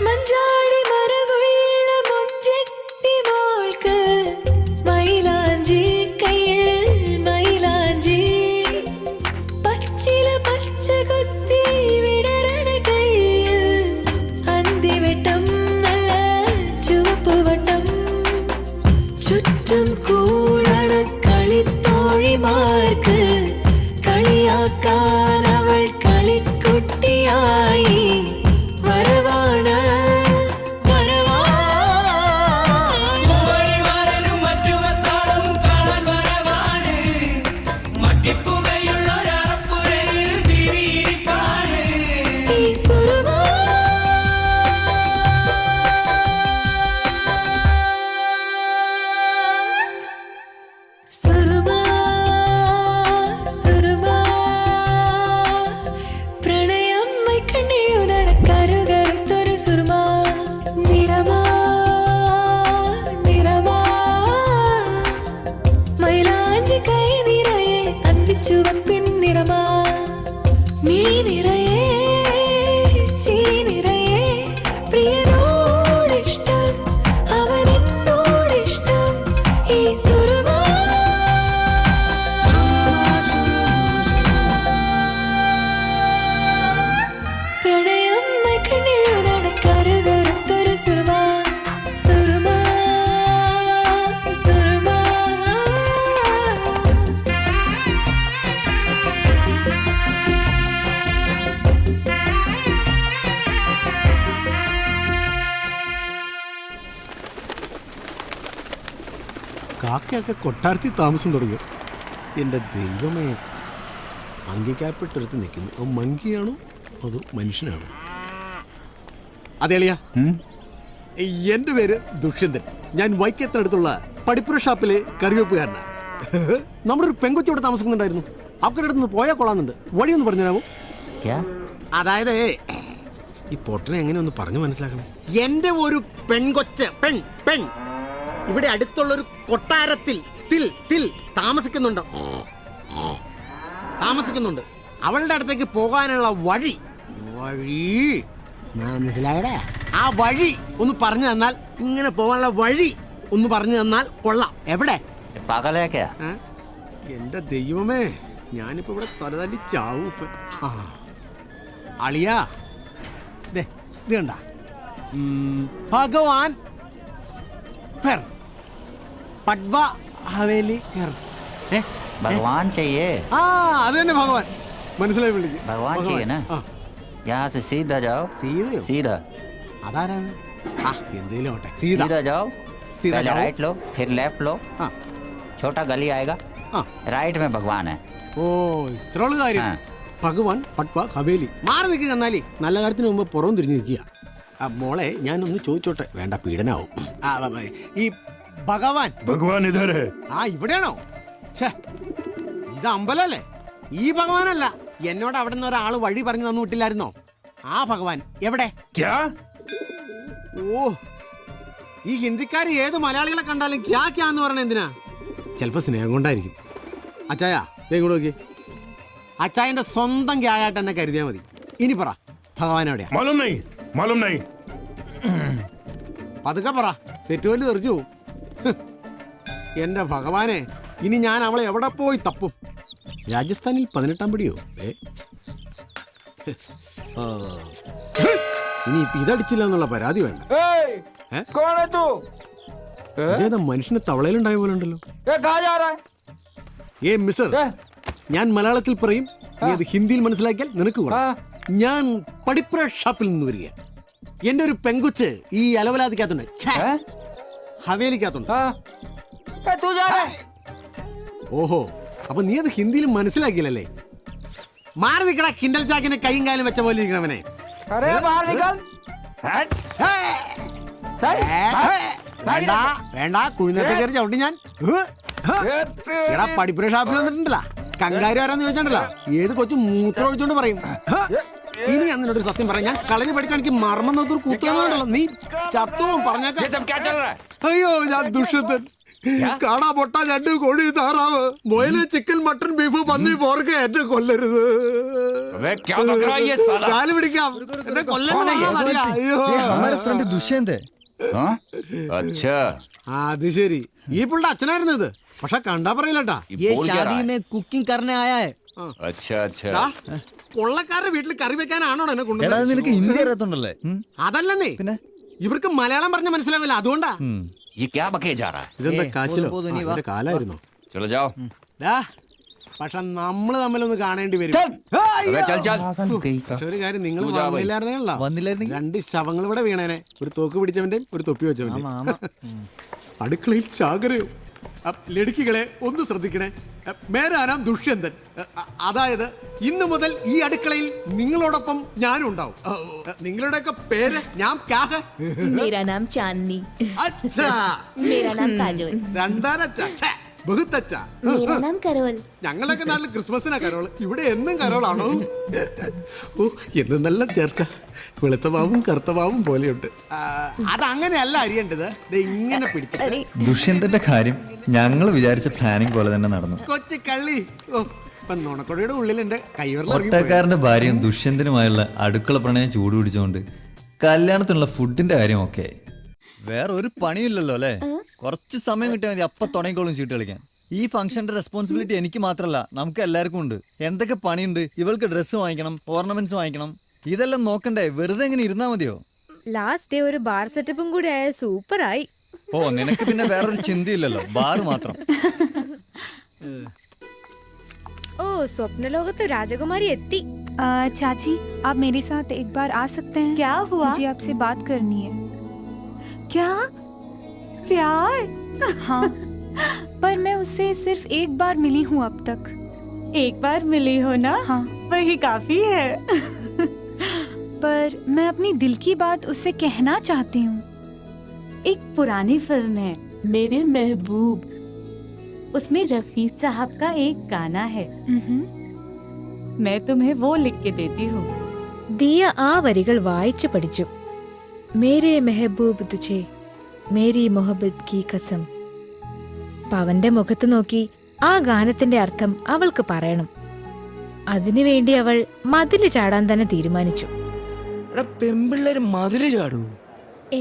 മഞ്ചാടി മരകുള്ള മുഞ്ചെത്തി മോൾക്ക് മൈലാഞ്ചി കയ്യിൽ മൈലാഞ്ചി പച്ചില പച്ച കുത്തി വിടരണ കയ്യിൽ അന്തിവട്ടം നല്ല ചുവപ്പ് വട്ടം ചുറ്റും കൂടണ കളിത്തോഴിമാർക്ക് കളിയാക്കാൻ അവൾ കളിക്കുട്ടിയായി വരവാണ് പ്രണയം മൈക്കണ്ണെഴുതണ കരുകരുത്തൊരു സുർമാ നിറമാ നിറമാ മൈലാഞ്ചി കൈ നിറയെ അന്തിച്ചുവപ്പിൻ നിറമാ മിഴി നിറയെ ചിരി നിറയെ പ്രിയനോടിഷ്ടം അവനെന്നോടിഷ്ടം ഈ സുർമാ പ്രണയം മൈക്കണ്ണെഴുതണ കരുകരുത്തൊരു സുർമാ സുർമാ സുർമാ കാക്കയൊക്കെ കൊട്ടാരത്തിൽ താമസം തുടങ്ങി. എൻ്റെ ദൈവമേ, മങ്കിക്കാൽപ്പെട്ടെടുത്ത് നിൽക്കുന്നു. അത് മങ്കിയാണോ അതോ മനുഷ്യനാണോ? അതെളിയാ, എൻ്റെ പേര് ദുഷ്യന്തൻ. ഞാൻ വൈക്കത്തിനടുത്തുള്ള പടിപ്പുര ഷാപ്പിലെ കറിവെപ്പുകാരനാണ്. നമ്മുടെ ഒരു പെങ്കൊച്ചോടെ താമസിക്കുന്നുണ്ടായിരുന്നു. അവരുടെ അടുത്ത് നിന്ന് പോയാൽ കൊള്ളാമെന്നുണ്ട്. വഴിയൊന്ന് പറഞ്ഞു തരാമോ? അതായത് ഈ പൊട്ടനെ എങ്ങനെ ഒന്ന് പറഞ്ഞു മനസ്സിലാക്കണം. എൻ്റെ ഒരു പെൺകൊച്ച് പെൺ ഇവിടെ അടുത്തുള്ളൊരു കൊട്ടാരത്തിൽ താമസിക്കുന്നുണ്ട്. അവളുടെ അടുത്തേക്ക് പോകാനുള്ള വഴി മനസ്സിലായടേ? ആ വഴി ഒന്ന് പറഞ്ഞു തന്നാൽ, ഇങ്ങനെ പോകാനുള്ള വഴി ഒന്ന് പറഞ്ഞു തന്നാൽ കൊള്ളാം. എവിടെ? എന്റെ ദൈവമേ, ഞാനിപ്പോ ഇവിടെ തലതല്ലി ചാവും ഇപ്പൊ. അളിയാ, ഇത് കണ്ട ഭഗവാൻ പട്വ ഹവേലി भगवान चाहिए। ആ അത് തന്നെ ഭഗവാൻ. മനസ്സിലായി വിളിക്കും. भगवान चाहिए ना? यहाँ से सीधा जाओ। सीधा അതാരാണ്? എന്തേലും ഓട്ടെ. सीधा जाओ। सीधा पहले जाओ। राइट लो, फिर लेफ्ट लो। छोटा गली आएगा, राइट में भगवान है। ഓ, ഇത്രയുള്ള കാര്യം. ഭഗവാൻ പട്വ ഹവേലി. മാറി നിൽക്കുക. എന്നാലേ നല്ല കാര്യത്തിന് മുമ്പ് പുറം തിരിഞ്ഞു നിൽക്കുക. മോളെ, ഞാനൊന്ന് ചോദിച്ചോട്ടെ? വേണ്ട, പീഡനാവും. ഈ ഭഗവാൻ इधर है। ഇവിടെയാണോ? ഇത് അമ്പലല്ലേ? ഈ ഭഗവാനല്ല. എന്നോട് അവിടെ നിന്ന് ഒരാൾ വഴി പറഞ്ഞു തന്നു വിട്ടില്ലായിരുന്നോ? ആ ഭഗവാൻ എവിടെ? ഓ, ഈ ഹിന്ദിക്കാർ ഏത് മലയാളികളെ കണ്ടാലും ക്യാ ക്യാ എന്ന് പറഞ്ഞ എന്തിനാ? ചിലപ്പോ സ്നേഹം കൊണ്ടായിരിക്കും. അച്ചായ, ഇങ്ങോട്ട് നോക്കി. അച്ചായന്റെ സ്വന്തം ക്യായായിട്ട് എന്നെ കരുതിയാൽ മതി. ഇനി പറ, ഭഗവാൻ എവിടെയാ? പതുക്കെ പറ, സെറ്റ് വല്ലു തെറിച്ചു പോവും. എന്റെ ഭഗവാനെ, ഇനി ഞാൻ അവളെ എവിടെ പോയി തപ്പും? രാജസ്ഥാനിൽ 18-ാം പടിയോ? ഇനി ഇപ്പൊ ഇതടിച്ചില്ല എന്നുള്ള പരാതി വേണ്ട. ഇതേതാ മനുഷ്യന് തവളയിലുണ്ടായ പോലെ ഉണ്ടല്ലോ. മിസ്റ്റർ, ഞാൻ മലയാളത്തിൽ പറയും, നീ അത് ഹിന്ദിയിൽ മനസ്സിലാക്കിയാൽ നിനക്ക് കൊള്ളാം. ഞാൻ പടിപ്പുര ഷാപ്പിൽ നിന്ന് വരിക. എന്റെ ഒരു പെങ്കുച്ച് ഈ അലവലാതിക്കകത്തുണ്ട്, ഹവേലിക്കകത്തുണ്ട്. ഓഹോ, അപ്പൊ നീ അത് ഹിന്ദിയിൽ മനസ്സിലാക്കിയില്ലല്ലേ? മാറി നിൽക്കണ കിൻഡൽ ചാക്കിന് കൈയും കാലും വെച്ച പോലെ ഇരിക്കണവനെ. വേണ്ട, കുഴിനത്തെ കയറി ചവിട്ടി ഞാൻ. എടാ, പടിപ്പുര ഷാപ്പിൽ വന്നിട്ടുണ്ടല്ലോ, കങ്കാരി ആരാന്ന് ചോദിച്ചാണ്ടല്ലോ ഏത് കൊച്ചു മൂത്രം ഒഴിച്ചോണ്ട് പറയും. ഇനി എന്നോട് സത്യം പറയാം, ഞാൻ കളരി പഠിക്കാണെങ്കിൽ മർമ്മം നോക്കൊരു കൂത്തുണ്ടല്ലോ. നീ ചത്തവും പറഞ്ഞേക്കാം. അയ്യോ ഞാൻ ദുഷ്യന്തൻ. കാണാ പൊട്ട ഞണ്ട് കോഴി താറാവ് മൊയില് ചിക്കൻ മട്ടൺ ബീഫ് പന്നി പോർക്ക് എന്നെ കൊല്ലരുത്. കാല് പിടിക്കാം എന്നെ ഫ്രണ്ട് ദുഷ്യന്തേ. അത് ശരി, ഈ പുള്ളിയുടെ അച്ഛനായിരുന്നു ഇത്. പക്ഷെ കണ്ടാ പറയില്ലട്ടാ. കുക്കിംഗ് करने आया है. കൊള്ളക്കാരുടെ വീട്ടിൽ കറി വെക്കാനാണോ എന്നെ കൊണ്ടുവന്നത്? നിനക്ക് ഹിന്ദി അറിയത്തുണ്ടല്ലേ? അതല്ലെന്നേ, ഇവർക്ക് മലയാളം പറഞ്ഞ മനസ്സിലാവില്ല, അതുകൊണ്ടാ. ഇതെന്താ കാച്ചിലോ? കാലായിരുന്നോ? പക്ഷെ നമ്മള് തമ്മിലൊന്ന് കാണേണ്ടി വരും. പക്ഷെ ഒരു കാര്യം, നിങ്ങൾ വന്നില്ലായിരുന്നല്ലോ, 2 ശവങ്ങൾ ഇവിടെ വീണേനെ. ഒരു തോക്ക് പിടിച്ചവന്റെയും ഒരു തൊപ്പി വെച്ചവന്റെയും. അടുക്കളയിൽ ചാകരയോ? ലടുക്കികളെ ഒന്ന് ശ്രദ്ധിക്കണേ. മേരാ നാം ദുഷ്യന്തൻ. അതായത് ഇന്നു മുതൽ ഈ അടുക്കളയിൽ നിങ്ങളോടൊപ്പം ഞാനും ഉണ്ടാവും. നിങ്ങളുടെയൊക്കെ പേര് ഞാൻ मेरा नाम चांदनी. अच्छा. मेरा नाम काजोल. രണ്ടാനച്ചാ ബഹുത്തച്ചാ. मेरा नाम करोल. ഞങ്ങളൊക്കെ നാട്ടിൽ ക്രിസ്മസിനാ കരോൾ, ഇവിടെ എന്നും കരോളാണോ? ഓ എന്നെല്ലാം ചേർക്ക. വെളുത്ത പാവും കറുത്ത പാവും പോലെയുണ്ട്. അതങ്ങനെയല്ല അറിയേണ്ടത്, ഇങ്ങനെ പിടിച്ചിട്ട്. ദുഷ്യന്തന്റെ കാര്യം ഞങ്ങൾ വിചാരിച്ച പ്ലാനിങ് പോലെ തന്നെ നടന്നു. കൊച്ചു കള്ളി. ഓ നുണക്കൊടിയുടെ ഉള്ളിൽ എന്റെ ഒട്ടക്കാരന്റെ ഭാര്യയും ദുഷ്യന്തനുമായുള്ള അടുക്കള പ്രണയം ചൂടുപിടിച്ചുകൊണ്ട് കല്യാണത്തിനുള്ള ഫുഡിന്റെ കാര്യമൊക്കെ. വേറെ ഒരു പണിയില്ലല്ലോ അല്ലേ? കുറച്ച് സമയം കിട്ടിയാൽ മതി, അപ്പൊ തുടങ്ങിക്കോളും ചീട്ട് കളിക്കാൻ. ഈ ഫംഗ്ഷന്റെ റെസ്പോൺസിബിലിറ്റി എനിക്ക് മാത്രമല്ല, നമുക്ക് എല്ലാവർക്കും ഉണ്ട്. എന്തൊക്കെ പണിയുണ്ട്. ഇവൾക്ക് ഡ്രസ്സ് വാങ്ങിക്കണം, ഓർണമെന്റ്സ് വാങ്ങിക്കണം, ഇതെല്ലാം നോക്കണ്ടേ? വെറുതെ എങ്ങനെ ഇരുന്നാ മതിയോ? ലാസ്റ്റ് ഡേ ഒരു ബാർ സെറ്റപ്പും കൂടി ആയ സൂപ്പറായി. ഓ നിനക്ക് പിന്നെ വേറൊരു ചിന്തയില്ലല്ലോ, ബാർ മാത്രം. ഓ സ്വപ്നലോകത്ത് രാജകുമാരി എത്തി. चाची आप मेरे साथ एक बार आ सकते हैं? क्या हुआ? मुझे आपसे बात करनी है. क्या प्यार? हाँ, पर मैं उससे सिर्फ एक बार मिली हूँ अब तक. एक बार मिली हो ना? हाँ, वही काफी है. पर मैं अपनी दिल की बात उससे कहना चाहती हूँ. एक पुरानी फिल्म है मेरे महबूब, उसमें रफी साहब का एक गाना है. मैं तुम्हें वो लिख के देती हूँ. ദിയ ആ വരികൾ വായിച്ചു പഠിച്ചു. മേരെ മെഹബൂബ് തുझे മേരി മൊഹബത്ത് കി കസം. പവന്റെ മുഖത്ത് നോക്കി ആ ഗാനത്തിന്റെ അർത്ഥം അവൾക്ക് പറയണം. അതിനുവേണ്ടി അവൾ മതില് ചാടാൻ തന്നെ തീരുമാനിച്ചു. പെമ്പിള്ളേര് മതില് ചാടൂ?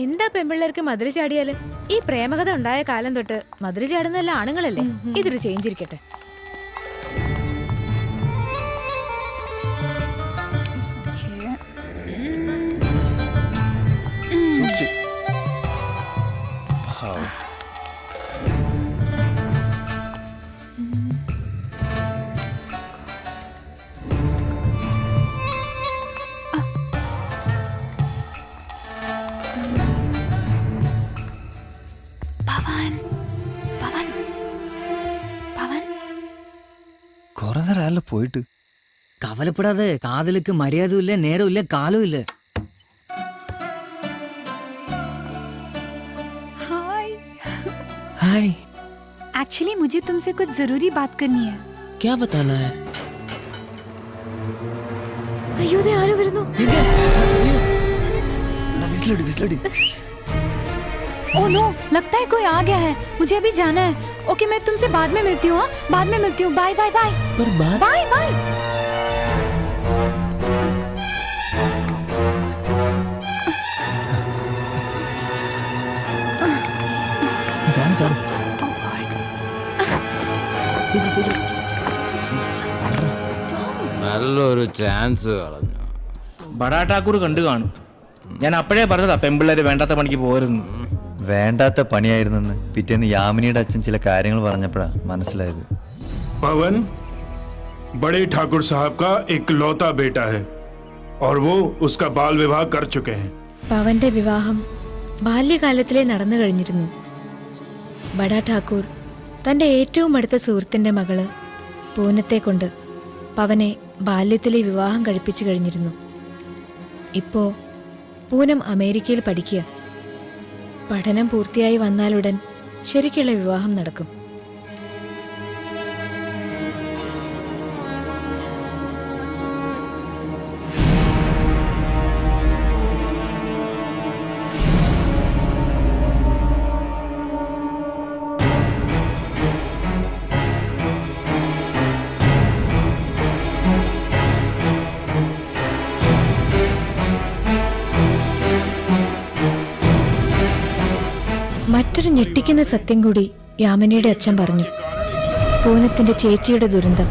എന്താ പെമ്പിള്ളേർക്ക് മതില് ചാടിയാല്? ഈ പ്രേമകഥ ഉണ്ടായ കാലം തൊട്ട് മതില് ചാടുന്നല്ല ആണുങ്ങളല്ലേ. ഇതൊരു ചേഞ്ച് ഇരിക്കട്ടെ. കുറെ നേരം പോയിട്ട്. കവലപ്പെടാതെ, കാതലുക്ക് മര്യാദയും ഇല്ല, നേരവും ഇല്ല, കാലവും ഇല്ല. हाय. हाय. एक्चुअली मुझे तुमसे कुछ जरूरी बात करनी है. क्या बताना है? അയ്യോ ദേ ആരോ വരുന്നു. ओह नो, लगता है कोई आ गया है. मुझे अभी जाना है. ओके, मैं तुमसे बाद में मिलती हूँ. बाद में मिलती हूँ. Bye bye bye. पर बात बाय बाय. നല്ലൊരു ചാൻസ് കളഞ്ഞു. ബഡാ ഠാക്കൂർ കണ്ടു കാണും. ഞാൻ അപ്പോഴേ പറഞ്ഞതാ പെമ്പിള്ളേര് വേണ്ടാത്ത പണിക്ക് പോരുന്നു. വേണ്ടാത്ത പണിയായിരുന്നെന്ന് പിറ്റേന്ന് യാമിനിയുടെ അച്ഛൻ ചില കാര്യങ്ങൾ പറഞ്ഞപ്പോഴാ മനസ്സിലായത്. पवन बड़े ठाकुर साहब का इकलौता बेटा है और वो उसका बाल विवाह कर चुके हैं. പവന്റെ വിവാഹം ബാല്യകാലത്തിലേ നടന്നു കഴിഞ്ഞിരുന്നു. ബഡാ ഠാക്കൂർ തന്റെ ഏറ്റവും അടുത്ത സുഹൃത്തിന്റെ മകള് പൂനത്തെ കൊണ്ട് പവനെ ബാല്യത്തിലെ വിവാഹം കഴിപ്പിച്ചു കഴിഞ്ഞിരുന്നു. ഇപ്പോ പൂനം അമേരിക്കയിൽ പഠിക്കുക. പഠനം പൂർത്തിയായി വന്നാലുടൻ ശരിക്കുള്ള വിവാഹം നടക്കും. മറ്റൊരു ഞെട്ടിക്കുന്ന സത്യം കൂടി യാമിനിയുടെ അച്ഛൻ പറഞ്ഞു. പൂനത്തിന്റെ ചേച്ചിയുടെ ദുരന്തം.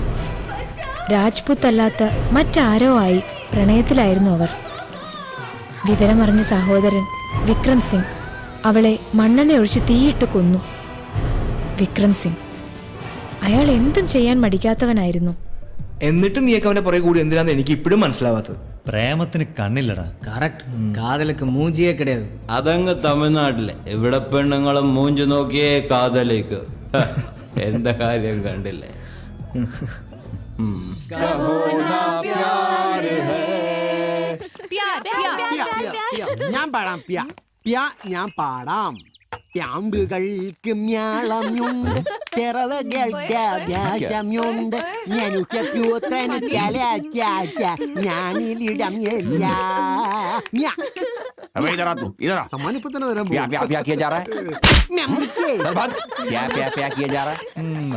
രാജ്പുത്ത് അല്ലാത്ത മറ്റാരോ ആയി പ്രണയത്തിലായിരുന്നു അവർ. വിവരമറിഞ്ഞ സഹോദരൻ വിക്രം സിംഗ് അവളെ മണ്ണെണ്ണ ഒഴിച്ച് തീയിട്ട് കൊന്നു. വിക്രം സിംഗ് അയാൾ എന്തും ചെയ്യാൻ മടിക്കാത്തവനായിരുന്നു. എന്നിട്ട് നീയൊക്കെ അവന്റെ പുറകെ കൂടി എന്തിനാന്ന് എനിക്ക് ഇപ്പോഴും മനസ്സിലാവാത്തത്. പ്രേമത്തിന് കണ്ണില്ലടാ. കറക്റ്റ്. കാതലക്ക് മൂഞ്ചിയേ കിടயாது. അതങ്ങ് തമിഴ്നാട്ടിലെ ഇവിടെ പെണ്ണുങ്ങളും മൂഞ്ചു നോക്കിയേ കാതലേക്ക്. എന്റെ കാര്യം കണ്ടില്ലേ? ഞാൻ പാടാം പ്യ പ്യ ഞാൻ പാടാം. പ്യാമ്പുകൾക്ക് മ്യാളമുണ്ട്, പിറവകൾക്കാശമുണ്ട്, ഞാനിലിടം സമ്മാനം ഇപ്പൊ തന്നെ തരാൻ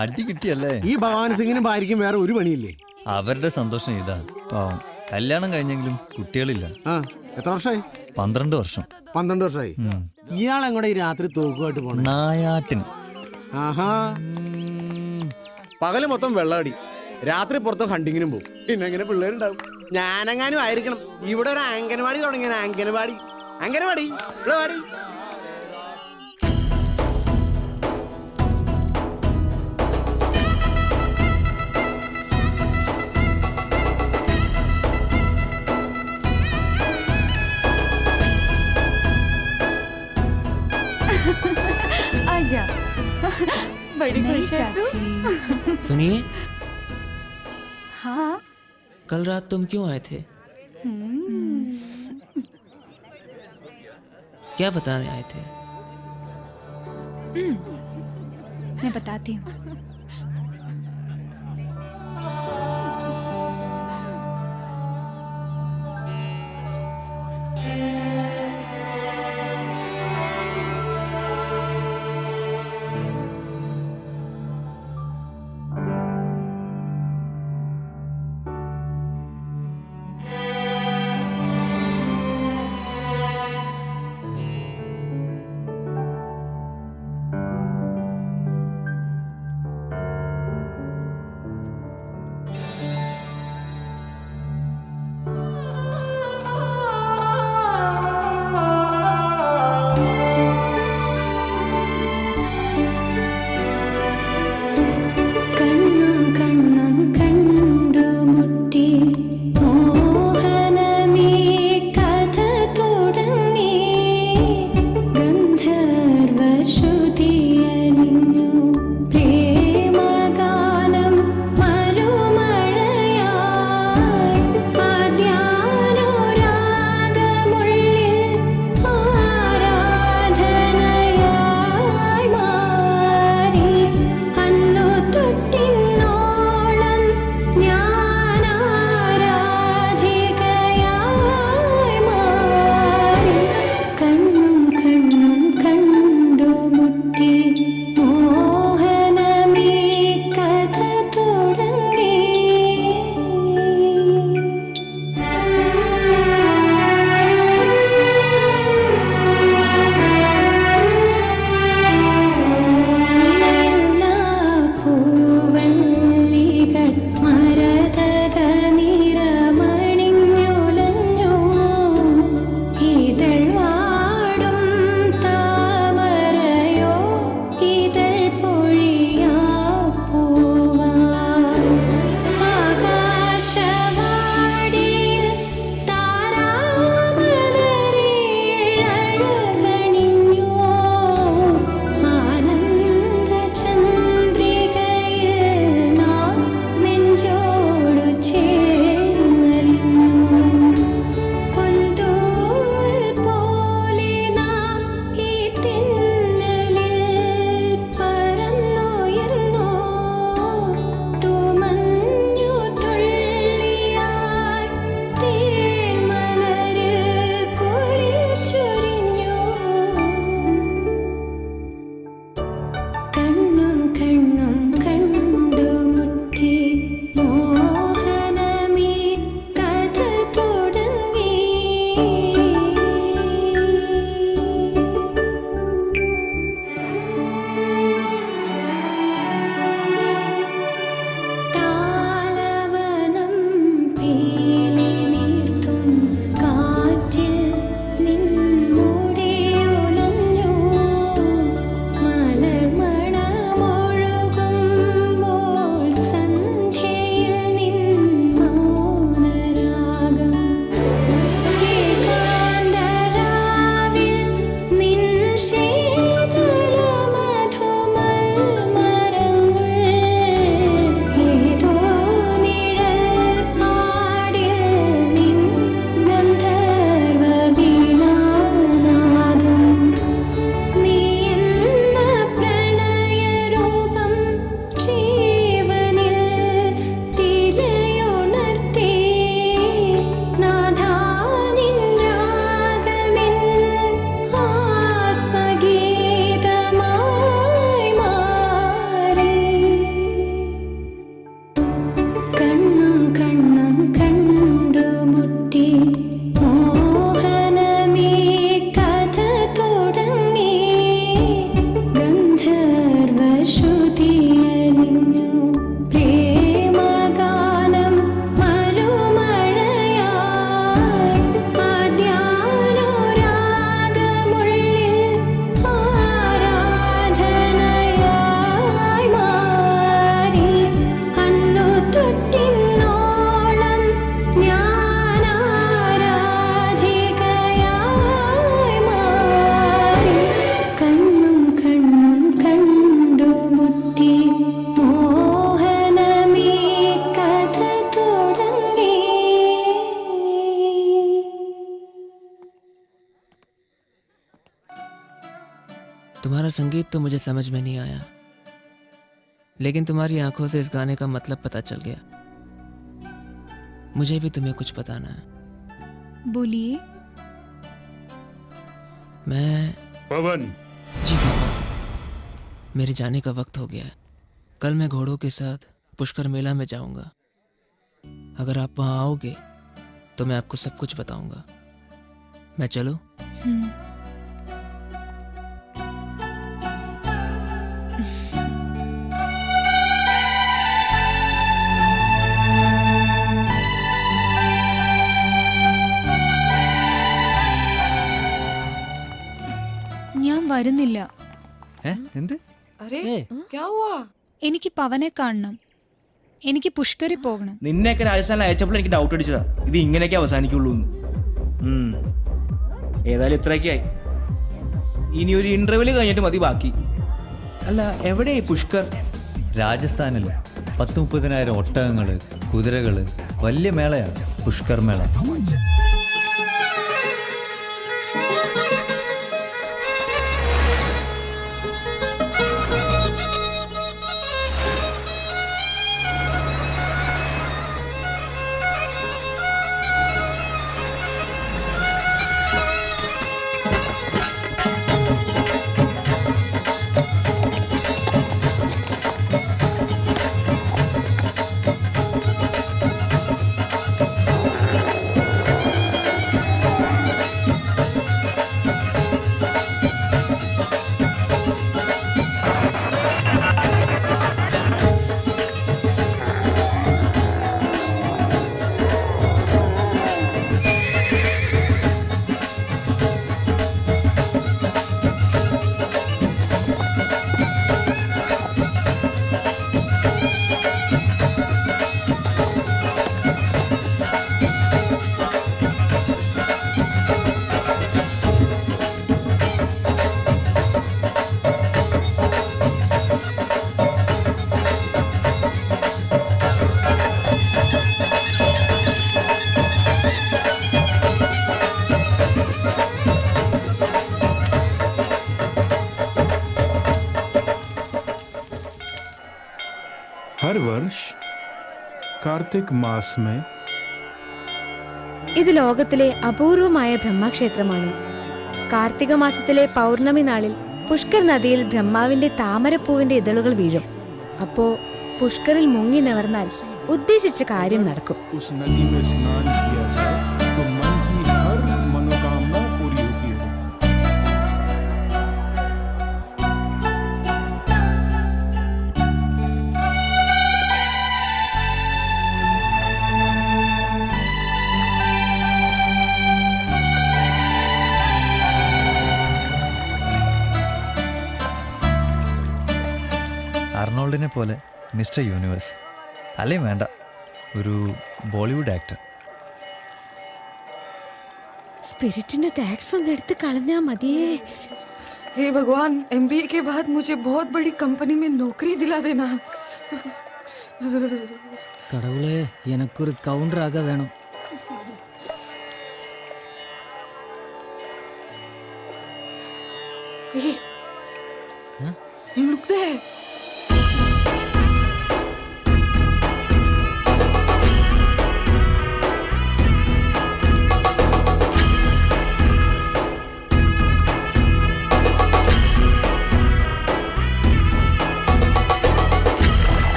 അടി കിട്ടിയല്ലേ? ഈ ഭഗവാൻ സിംഗിനും ഭാര്യയ്ക്കും വേറെ ഒരു പണിയില്ലേ? അവരുടെ സന്തോഷം ഇതാ. പാവം കല്യാണം കഴിഞ്ഞെങ്കിലും കുട്ടികളില്ല. എത്ര വർഷമായി? 12 വർഷം. 12 വർഷമായി. ഇയാളെങ്ങോടെ ഈ രാത്രി തോക്കുമായിട്ട് പോണേ? നായാട്ടിന്. ആഹാ. പകല് മൊത്തം വെള്ളമടി, രാത്രി പുറത്ത് ഹണ്ടിങ്ങിനും പോകും. പിന്നെ എങ്ങനെ പിള്ളേരുണ്ടാവും? ഞാനെങ്ങാനും ആയിരിക്കണം. ഇവിടെ ഒരു അംഗനവാടി തുടങ്ങിയ അംഗനവാടി അംഗനവാടി പിള്ളവാടി. आजा बड़ी खुश है तू? सुनिए, हाँ कल रात तुम क्यों आए थे? क्या बताने आए थे? मैं बताती हूँ. तुम्हारा संगीत तो मुझे समझ में नहीं आया, लेकिन तुम्हारी आंखों से इस गाने का मतलब पता चल गया। मुझे भी तुम्हें कुछ बताना है। बोलिए। मैं पवन। जी पापा, मेरे जाने का वक्त हो गया है। कल मैं घोड़ों के साथ पुष्कर मेला में जाऊंगा। अगर आप वहां आओगे तो मैं आपको सब कुछ बताऊंगा। मैं चलूं? ഞാൻ വരുന്നില്ല. എന്ത്? अरे क्या हुआ? എനിക്ക് പവനെ കാണണം. എനിക്ക് പുഷ്കറിൽ പോകണം. നിന്നെയൊക്കെ രാജസ്ഥാനിൽ അയച്ചപ്പോൾ എനിക്ക് ഡൗട്ട് അടിച്ചതാ ഇത് ഇങ്ങനെയൊക്കെ അവസാനിക്കുള്ളൂ. ഏതായാലും ഇത്രയൊക്കെയായി. ഇനി ഒരു ഇന്റർവ്യൂല് കഴിഞ്ഞിട്ട് മതി ബാക്കി. അല്ല എവിടെയായി പുഷ്കർ? രാജസ്ഥാനിൽ 10-30,000 ഒട്ടകങ്ങള്, കുതിരകള്, വലിയ മേളയാണ് പുഷ്കർ മേള. हर वर्ष कार्तिक मास में ഇത് ലോകത്തിലെ അപൂർവമായ ബ്രഹ്മക്ഷേത്രമാണ്. കാർത്തിക മാസത്തിലെ പൗർണമി നാളിൽ പുഷ്കർ നദിയിൽ ബ്രഹ്മാവിന്റെ താമരപ്പൂവിന്റെ ഇതളുകൾ വീഴും. അപ്പോ പുഷ്കറിൽ മുങ്ങി നിവർന്നാൽ ഉദ്ദേശിച്ച കാര്യം നടക്കും. उस नदी में स्नान किया जाए तो मन की हर मनोकामना पूरी होती है. അർണോൾഡിനെ പോലെ മിസ്റ്റർ യൂണിവേഴ്സ് അല്ലേ? വേണ്ട, ഒരു ബോളിവുഡ് ആക്ടർ. സ്പിരിറ്റിന്റെ ടാക്സ് ഒന്ന് എടുത്ത് കളഞ്ഞാ മതിയേ. हे भगवान, MBA के बाद मुझे बहुत बड़ी कंपनी में नौकरी दिला देना. கடவுளே, எனக்கு ஒரு கவுண்டராக வேணும். Hey, look there.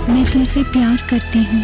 मैं तुमसे प्यार करती हूँ.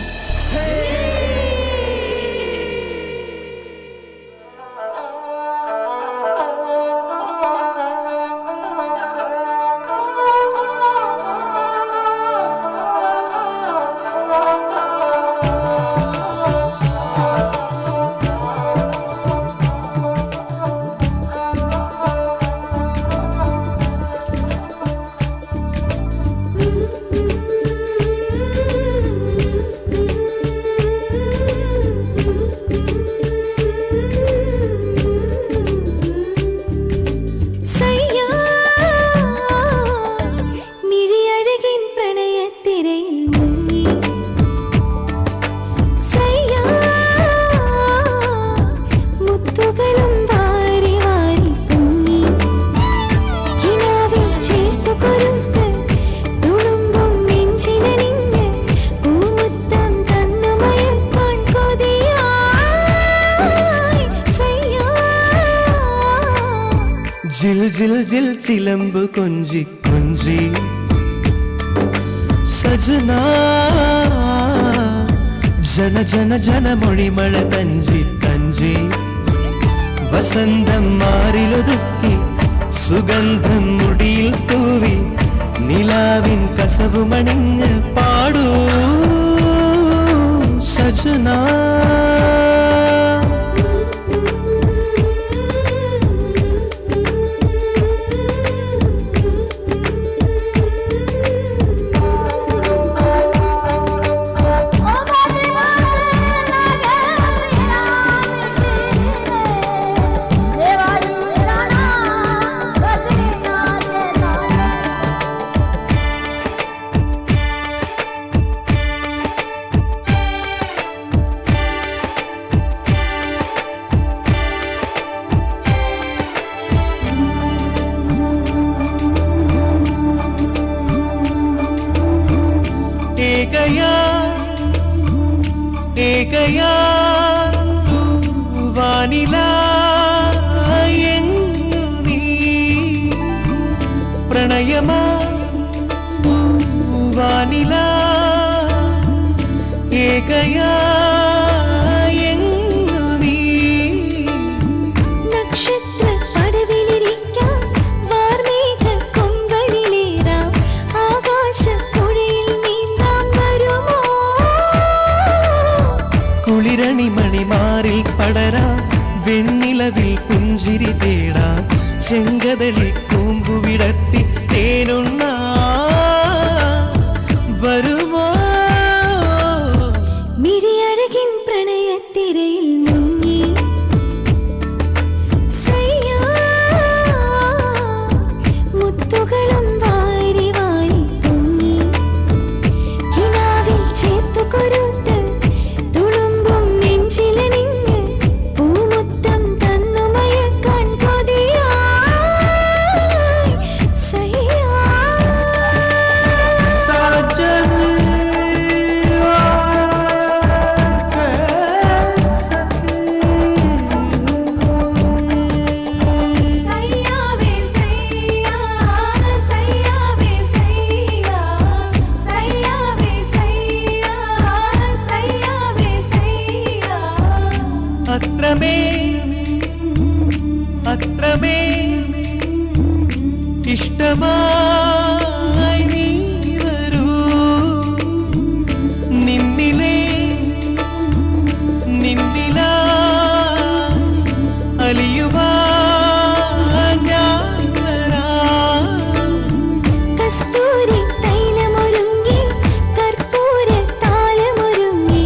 ജിൽ ജിൽ ജിൽ ചിലമ്പ് കൊഞ്ചി കൊഞ്ചി സജന ജന ജന ജന മൊഴിമഴ തഞ്ചി തഞ്ചി വസന്തം മാറിലൊതുക്കി സുഗന്ധം മുടിയിൽ തൂവി നിലാവിൻ കസവുമണിഞ്ഞ് പാടൂ സജന വാനില നീ പ്രണയമാ വാനില ഏകയാ നീ നക്ഷത്ര പടവിലിരിക്കാം വാർമേഘ കൊമ്പനിലേറാം ആകാശപ്പുഴയിൽ നീന്താം വരുമോ കുളിരണി മണിമാറിൽ പടരാം വെണ്ണിലവിൽ പുഞ്ചിരി തേടാം ചെങ്കതളി കൂമ്പുവിടത്തി തേനുണ്ണ വരുമോ മിഴിയഴകിൻ പ്രണയത്തിരയിൽ മുങ്ങി സയ്യാ മുത്തുകളും വാരി വാരി പൊങ്ങി കിനാവിൽ ചേർത്തു കൊരുത്ത് തുളുമ്പും നെഞ്ചിലണിഞ്ഞ് പൂമുത്തം തന്നു മയക്കാൻ കൊതിയായി സയ്യാ സയ്യാവേ സയ്യാ സയ്യാവേ സയ്യാ സയ്യാവേ സയ്യാ സയ്യാവേ സയ്യാ അത്രമേ അത്രമേ ഇഷ്ടമായി നീ വരൂ നിന്നിലേ നിന്നില അലിയുവാൻ ഞാൻ വരാം കസ്തൂരി തൈലമൊരുങ്ങി കർപ്പൂര താലമൊരുങ്ങി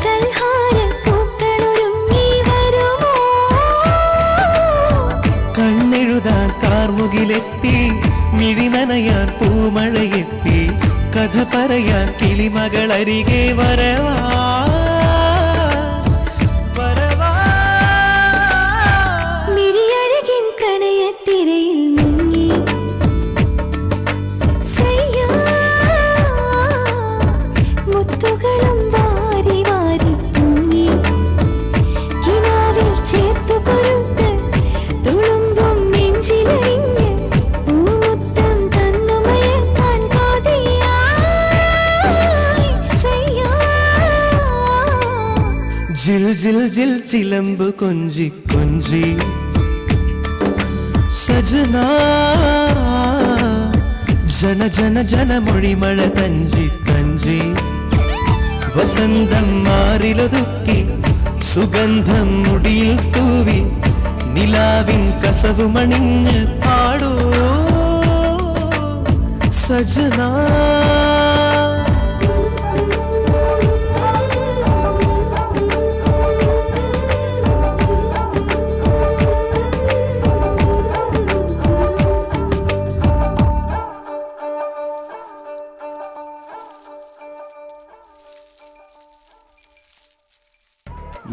കൽഹാര പൂക്കളൊരുങ്ങി വരുമോ കണ്ണെഴുതാൻ കാർമുകിലെത്തി മിഴി നനയാൻ പൂമഴയെത്തി കഥ പറയാൻ കിളിമകളരികെ വരവാ മിഴിയഴകിൻ പ്രണയത്തിരയിൽ മുങ്ങി സയ്യാ മുത്തുകളും വാരി വാരി പൊങ്ങി കിനാവിൽ ചേർത്തു കൊരുത്ത് തുളുമ്പും നെഞ്ചിലറിഞ്ഞ് പൂമുത്തം തന്നു മയക്കാൻ കൊതിയായി സയ്യാ ജിൽ ജിൽ ജിൽ ചിലമ്പ് കൊഞ്ചി കൊഞ്ചി സജന ജന ജന ജന മൊഴിമഴ തഞ്ചി തഞ്ചി വസന്തം മാറിലൊതുക്കി സുഗന്ധം മുടിയിൽ തൂവി നിലാവിൻ കസവുമണിഞ്ഞ് പാടോ സജന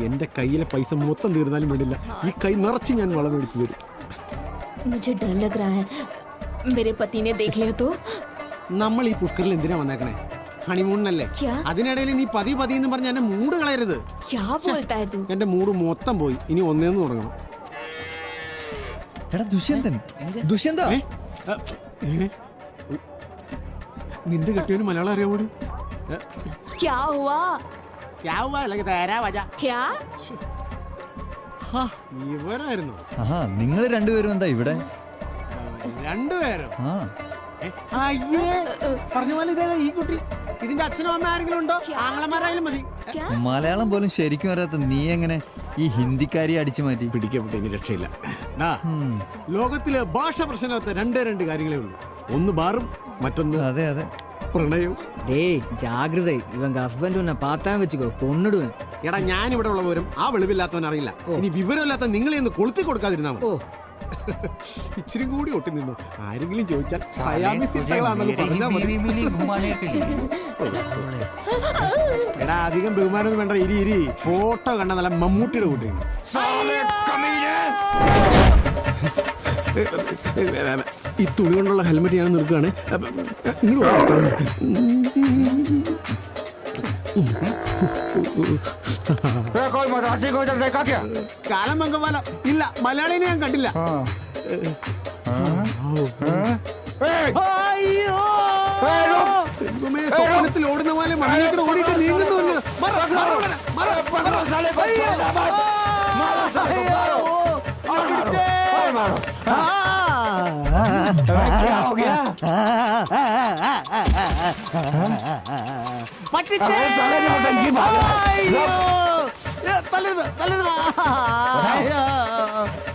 എന്റെ കയ്യിലെ പൈസ മൊത്തം തീർന്നാലും വേണ്ടില്ല ഈ കൈ നിറച്ച് ഞാൻ വളം മേടിച്ചു തരും मुझे डर लग रहा है मेरे पति ने देख लिया तो നമ്മൾ ഈ പുഷ്കറിൽ എന്തിനാ വന്നേക്കണേ ഹണിമൂണിനല്ലേ അതിനിടയിൽ നീ പതി പതി എന്ന് പറഞ്ഞ എന്റെ മൂഡ് കളയരുത് क्या बोलता है तू എന്റെ മൂഡ് മൊത്തം പോയി ഇനി ഒന്നേന്ന് തുടങ്ങണം എടാ ദുഷ്യന്തൻ, ദുഷ്യന്ത, നിന്റെ കെട്ടിയവന് മലയാളം അറിയാവൂടി? क्या हुआ क्या ഇവരായിരുന്നു ആഹാ, നിങ്ങൾ രണ്ടുപേരും എന്താ ഇവിടെ? രണ്ടുപേരും ആ, അയ്യേ, പറഞ്ഞ പോലെ ഇതേ ഈ കുട്ടി. ഇതിന്റെ അച്ഛനും അമ്മ ആരെങ്കിലും ഉണ്ടോ? ആങ്ങളമാരായാലും മതി. മലയാളം പോലും ശരിക്കും അറിയാത്ത നീ എങ്ങനെ ഈ ഹിന്ദിക്കാരിയെ അടിച്ചു മാറ്റി? പിടിക്കപ്പെട്ട ഇനി രക്ഷയില്ല. ലോകത്തിലെ ഭാഷ പ്രശ്നമില്ലാത്ത രണ്ട് കാര്യങ്ങളേ ഉള്ളൂ. ഒന്ന് ബാറും, മറ്റൊന്ന് അതെ അതെ പ്രണയവും. டேய் ஜாகிரதை, இவங்க ஹஸ்பண்ட் உன்னை பார்த்தா வச்சுக்கோ, கொன்னுடுவேன். എടാ, ഞാൻ ഇവിടെ ഉള്ള വിവരം ആ വെളിവില്ലാത്തവൻ അറിയില്ല. ഇനി വിവരമില്ലാത്ത നിങ്ങളെ ഒന്ന് കൊളുത്തി കൊടുക്കാതിരുന്നാ മതി. ഇച്ചിരി കൂടി ഒട്ടി നിന്നു. ആരെങ്കിലും ചോദിച്ചാൽ സയാമി സിദ്ധകളാണെന്ന് പറഞ്ഞാൽ മതി. എടാ, അധികം ബഹുമാനം വേണ്ട. ഇരി. ഫോട്ടോ കണ്ട നല്ല മമ്മൂട്ടിയുടെ കൂട്ടിയാണ്. ഈ തുണി കൊണ്ടുള്ള ഹെൽമെറ്റ് ഞാൻ നിൽക്കുകയാണ്. കാലം മംഗമാല ഇല്ല, മലയാളിനെ ഞാൻ കണ്ടില്ല. സ്വപ്നത്തിൽ ഓടുന്ന പോലെ മണ്ണിലേക്ക് ഓടിയിട്ട് നീങ്ങുന്നു.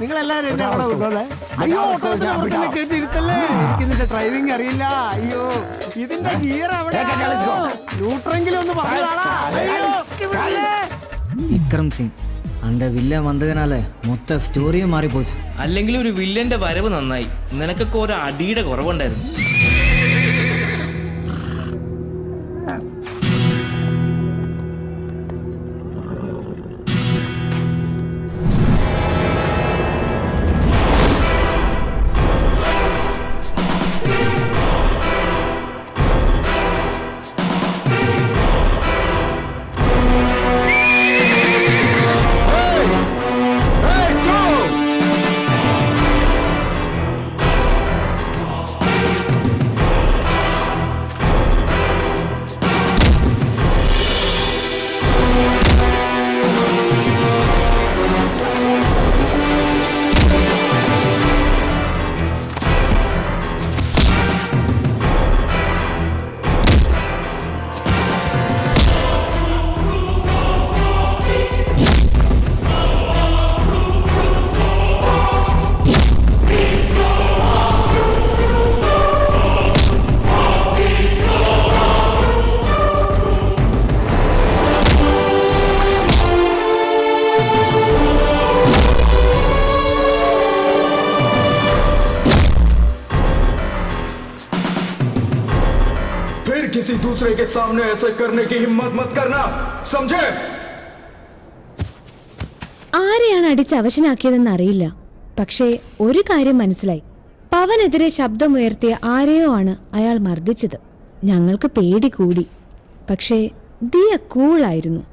നിങ്ങളെല്ലാരും എന്നെ അവിടെ കൊണ്ടുവന്നേ. അയ്യോ, ഓട്ടോത്തിന് കേട്ടിരുത്തല്ലേ. എനിക്കിതിന്റെ ഡ്രൈവിംഗ് അറിയില്ല. അയ്യോ, ഇതിന്റെ ഗിയർ അവിടെ. ന്യൂട്രെങ്കിലും ഒന്ന് പറഞ്ഞാളാ. விக்ரம் சிங், அந்த வில்லன் வந்ததுனால மொத்த സ്റ്റോറിയും മാറിപ്പോச்சு. അല്ലെങ്കിൽ ഒരു വില്ലന്റെ വരവ് നന്നായി. നിനക്കൊക്കെ ഒരു അടിയുടെ കുറവുണ്ടായിരുന്നു. किसी दूसरे के सामने ऐसे करने की हिम्मत मत करना, समझे? ആരെയാണ് അടിച്ച് അവശനാക്കിയതെന്ന് അറിയില്ല. പക്ഷേ ഒരു കാര്യം മനസ്സിലായി. പവനെതിരെ ശബ്ദമുയർത്തിയ ആരെയോ ആണ് അയാൾ മർദ്ദിച്ചത്. ഞങ്ങൾക്ക് പേടി കൂടി. പക്ഷേ ദിയ കൂളായിരുന്നു.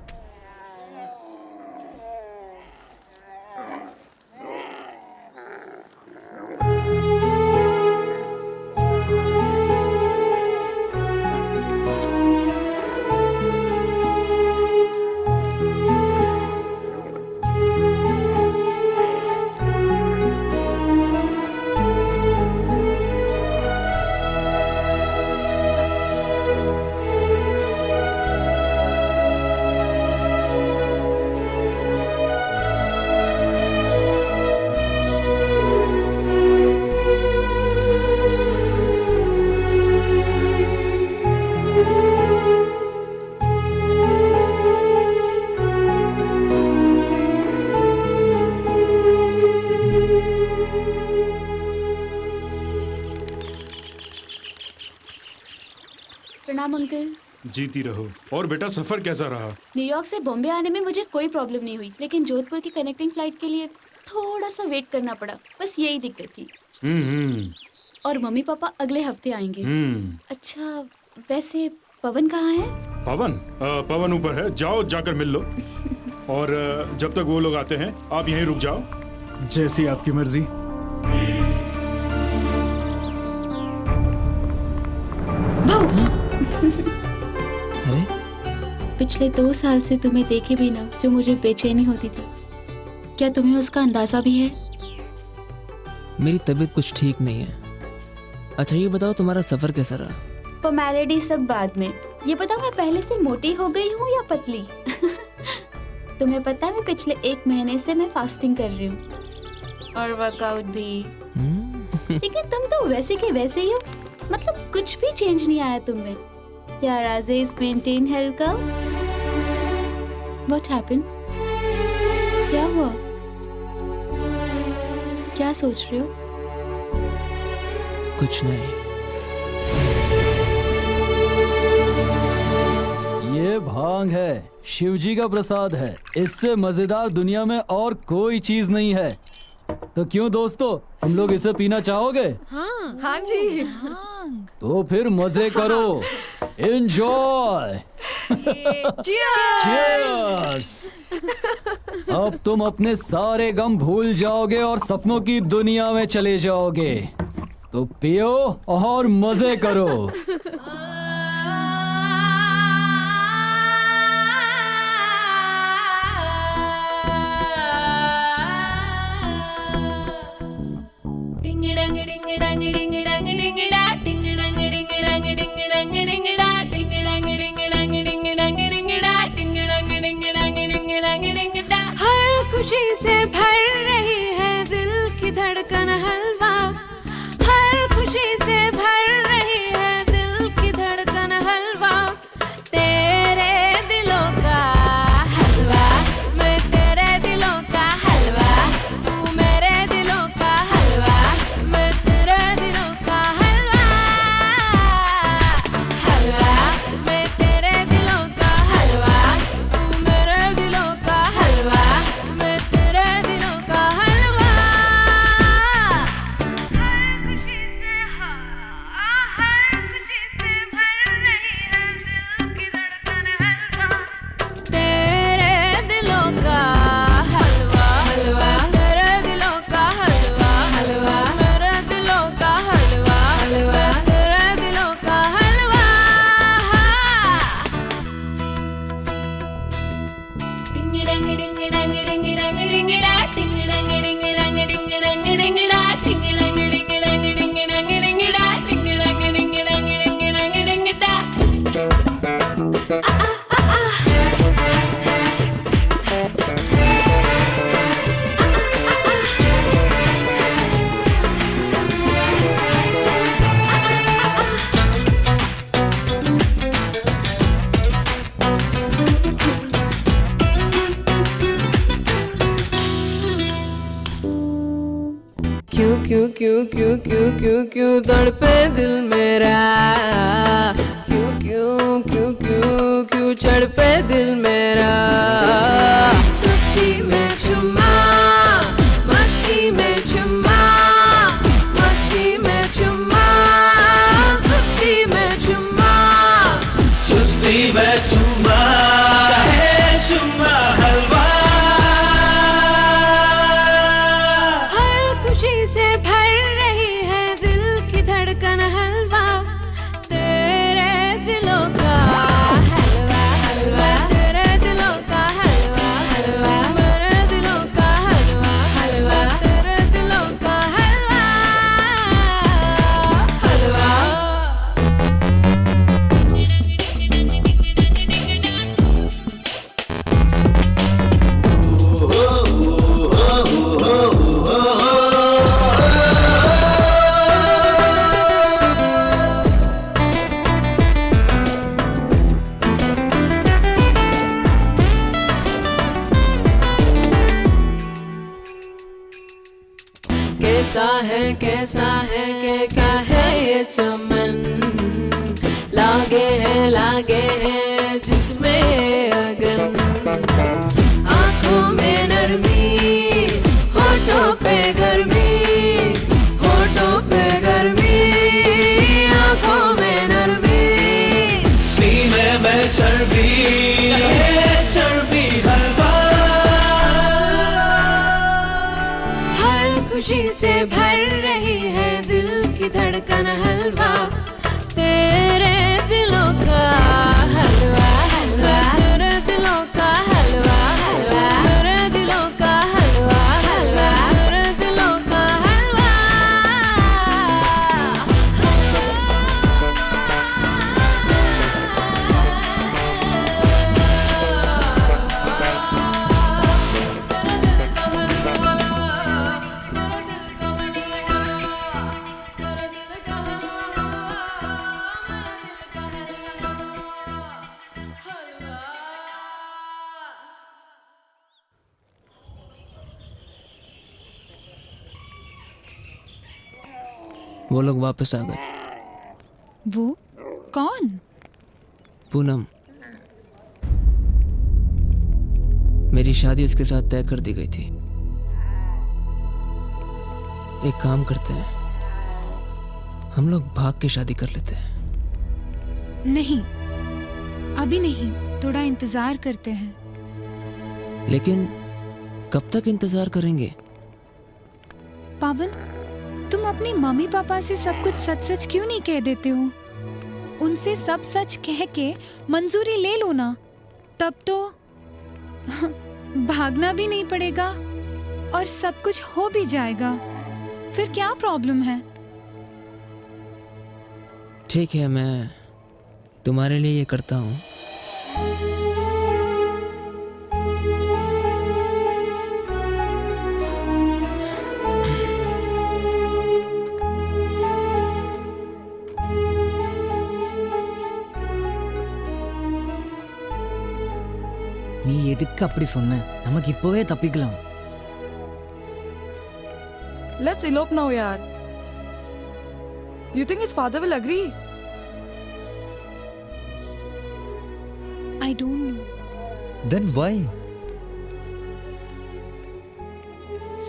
प्रणाम अंकल। जीती रहो। और बेटा, सफर कैसा रहा? न्यूयॉर्क से बॉम्बे आने में मुझे कोई प्रॉब्लम नहीं हुई, लेकिन जोधपुर की कनेक्टिंग फ्लाइट के लिए थोड़ा सा वेट करना पड़ा, बस यही दिक्कत थी। और मम्मी पापा अगले हफ्ते आएंगे। अच्छा, वैसे पवन कहाँ है? पवन ऊपर है, जाओ जाकर मिल लो। और जब तक वो लोग आते हैं आप यहीं रुक जाओ। जैसी आपकी मर्जी। अरे पिछले 2 साल से तुम्हें देखे बिना जो मुझे बेचैनी होती थी, क्या तुम्हें उसका अंदाजा भी है? मेरी तबीयत कुछ ठीक नहीं है। अच्छा ये बताओ तुम्हारा सफर कैसा रहा? फॉर्मेलिटी सब बाद में, ये बताओ मैं पहले से मोटी हो गई हूँ या पतली? तुम्हें पता है मैं पिछले 1 महीने से मैं फास्टिंग कर रही हूँ और वर्कआउट भी। लेकिन तुम तो वैसे के वैसे ही हो, मतलब कुछ भी चेंज नहीं आया तुम में। क्या राजेश मेंटेन हेल्थ का? What happened? क्या हुआ? क्या सोच रहे हो? कुछ नहीं। ये भांग है, शिवजी का प्रसाद है। इससे मजेदार दुनिया में और कोई चीज नहीं है। तो क्यों दोस्तों, तुम लोग इसे पीना चाहोगे? हाँ जी। तो फिर मजे करो। एंजॉय। Cheers! अब तुम अपने सारे गम भूल जाओगे और सपनों की दुनिया में चले जाओगे। तो पियो और मजे करो। हर खुशी से भर रही है दिल की धड़कन हलवा, हर खुशी से भर रही है दिल की धड़कन हलवा। तेरे दिलों का हलवा, मैं तेरे दिलों का हलवा, तू मेरे दिलों का हलवा, मैं तेरे दिलों का हलवा। हलवा, मैं तेरे दिलों का हलवा, तू मेरे दिलों का हलवा, मैं तेरे दिलों का हलवा। तेरे दिलों का हलवा, हलवा, तेरे दिलों का हलवा, हलवा, मेरे दिलों का हलवा, हलवा, तेरे दिलों का हलवा। टिंग डंग डिंग डंग डिंग डंग डिंग डा, टिंग डंग डिंग डंग डिंग डंग डिंग डा, टिंग डंग डिंग डंग डिंग डंग डिंग डा, टिंग डंग डिंग डंग डिंग डंग डिंग डा। क्यों क्यों क्यों क्यों क्यों क्यों क्यों तड़पे दिल मेरा, क्यों क्यों क्यों क्यों क्यों चढ़पे दिल मेरा। सुस्ती में चुम्मा, मस्ती में चुम्मा, मस्ती में चुम्मा, सुस्ती में चुम्मा, चुस्ती में चुम्मा है चुम्मा हलवा। हर खुशी से भर रही है दिल की धड़कन हलवा। तेरे दिलों का हलवा, हलवा, तेरे दिलों का हलवा, हलवा, मेरे दिलों का हलवा, हलवा, तेरे दिलों का हलवा, हलवा। कैसा है कैसा है कैसा है ये चमन, लागे है जिसमें अगन। आँखों में नरमी, होठों पे गर्मी, होठों पे गर्मी, आँखों में नरमी, सीने में चर्बी है चर्बी हलवा। हर खुशी से भर रही है दिल की धड़कन हलवा तेरे दिलों का हलवा हलवा तेरे दिलों का हलवा हलवा तेरे दिलों का हलवा हलवा तेरे दिलों का हलवा वो लोग वापस आ गए। वो कौन? पूनम। मेरी शादी उसके साथ तय कर दी गई थी। एक काम करते हैं, हम लोग भाग के शादी कर लेते हैं। नहीं, अभी नहीं, थोड़ा इंतजार करते हैं। लेकिन कब तक इंतजार करेंगे? पावन, तुम अपनी मम्मी पापा से सब कुछ सच सच क्यों नहीं कह देते हो? उनसे सब सच कह के मंजूरी ले लो ना, तब तो भागना भी नहीं पड़ेगा और सब कुछ हो भी जाएगा। फिर क्या प्रॉब्लम है? ठीक है, मैं तुम्हारे लिए ये करता हूँ। நீ எதுக்கு அப்படி சொன்ன? நமக்கு இப்போவே தப்பிக்கலாம். Let's elope now, yaar. You think his father will agree? I don't know. Then why?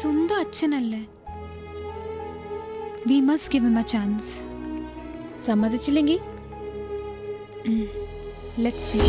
Sunda അച്ഛനല്ലേ? We must give him a chance. സമ്മതിച്ചില്ലെങ്കിൽ? Let's see.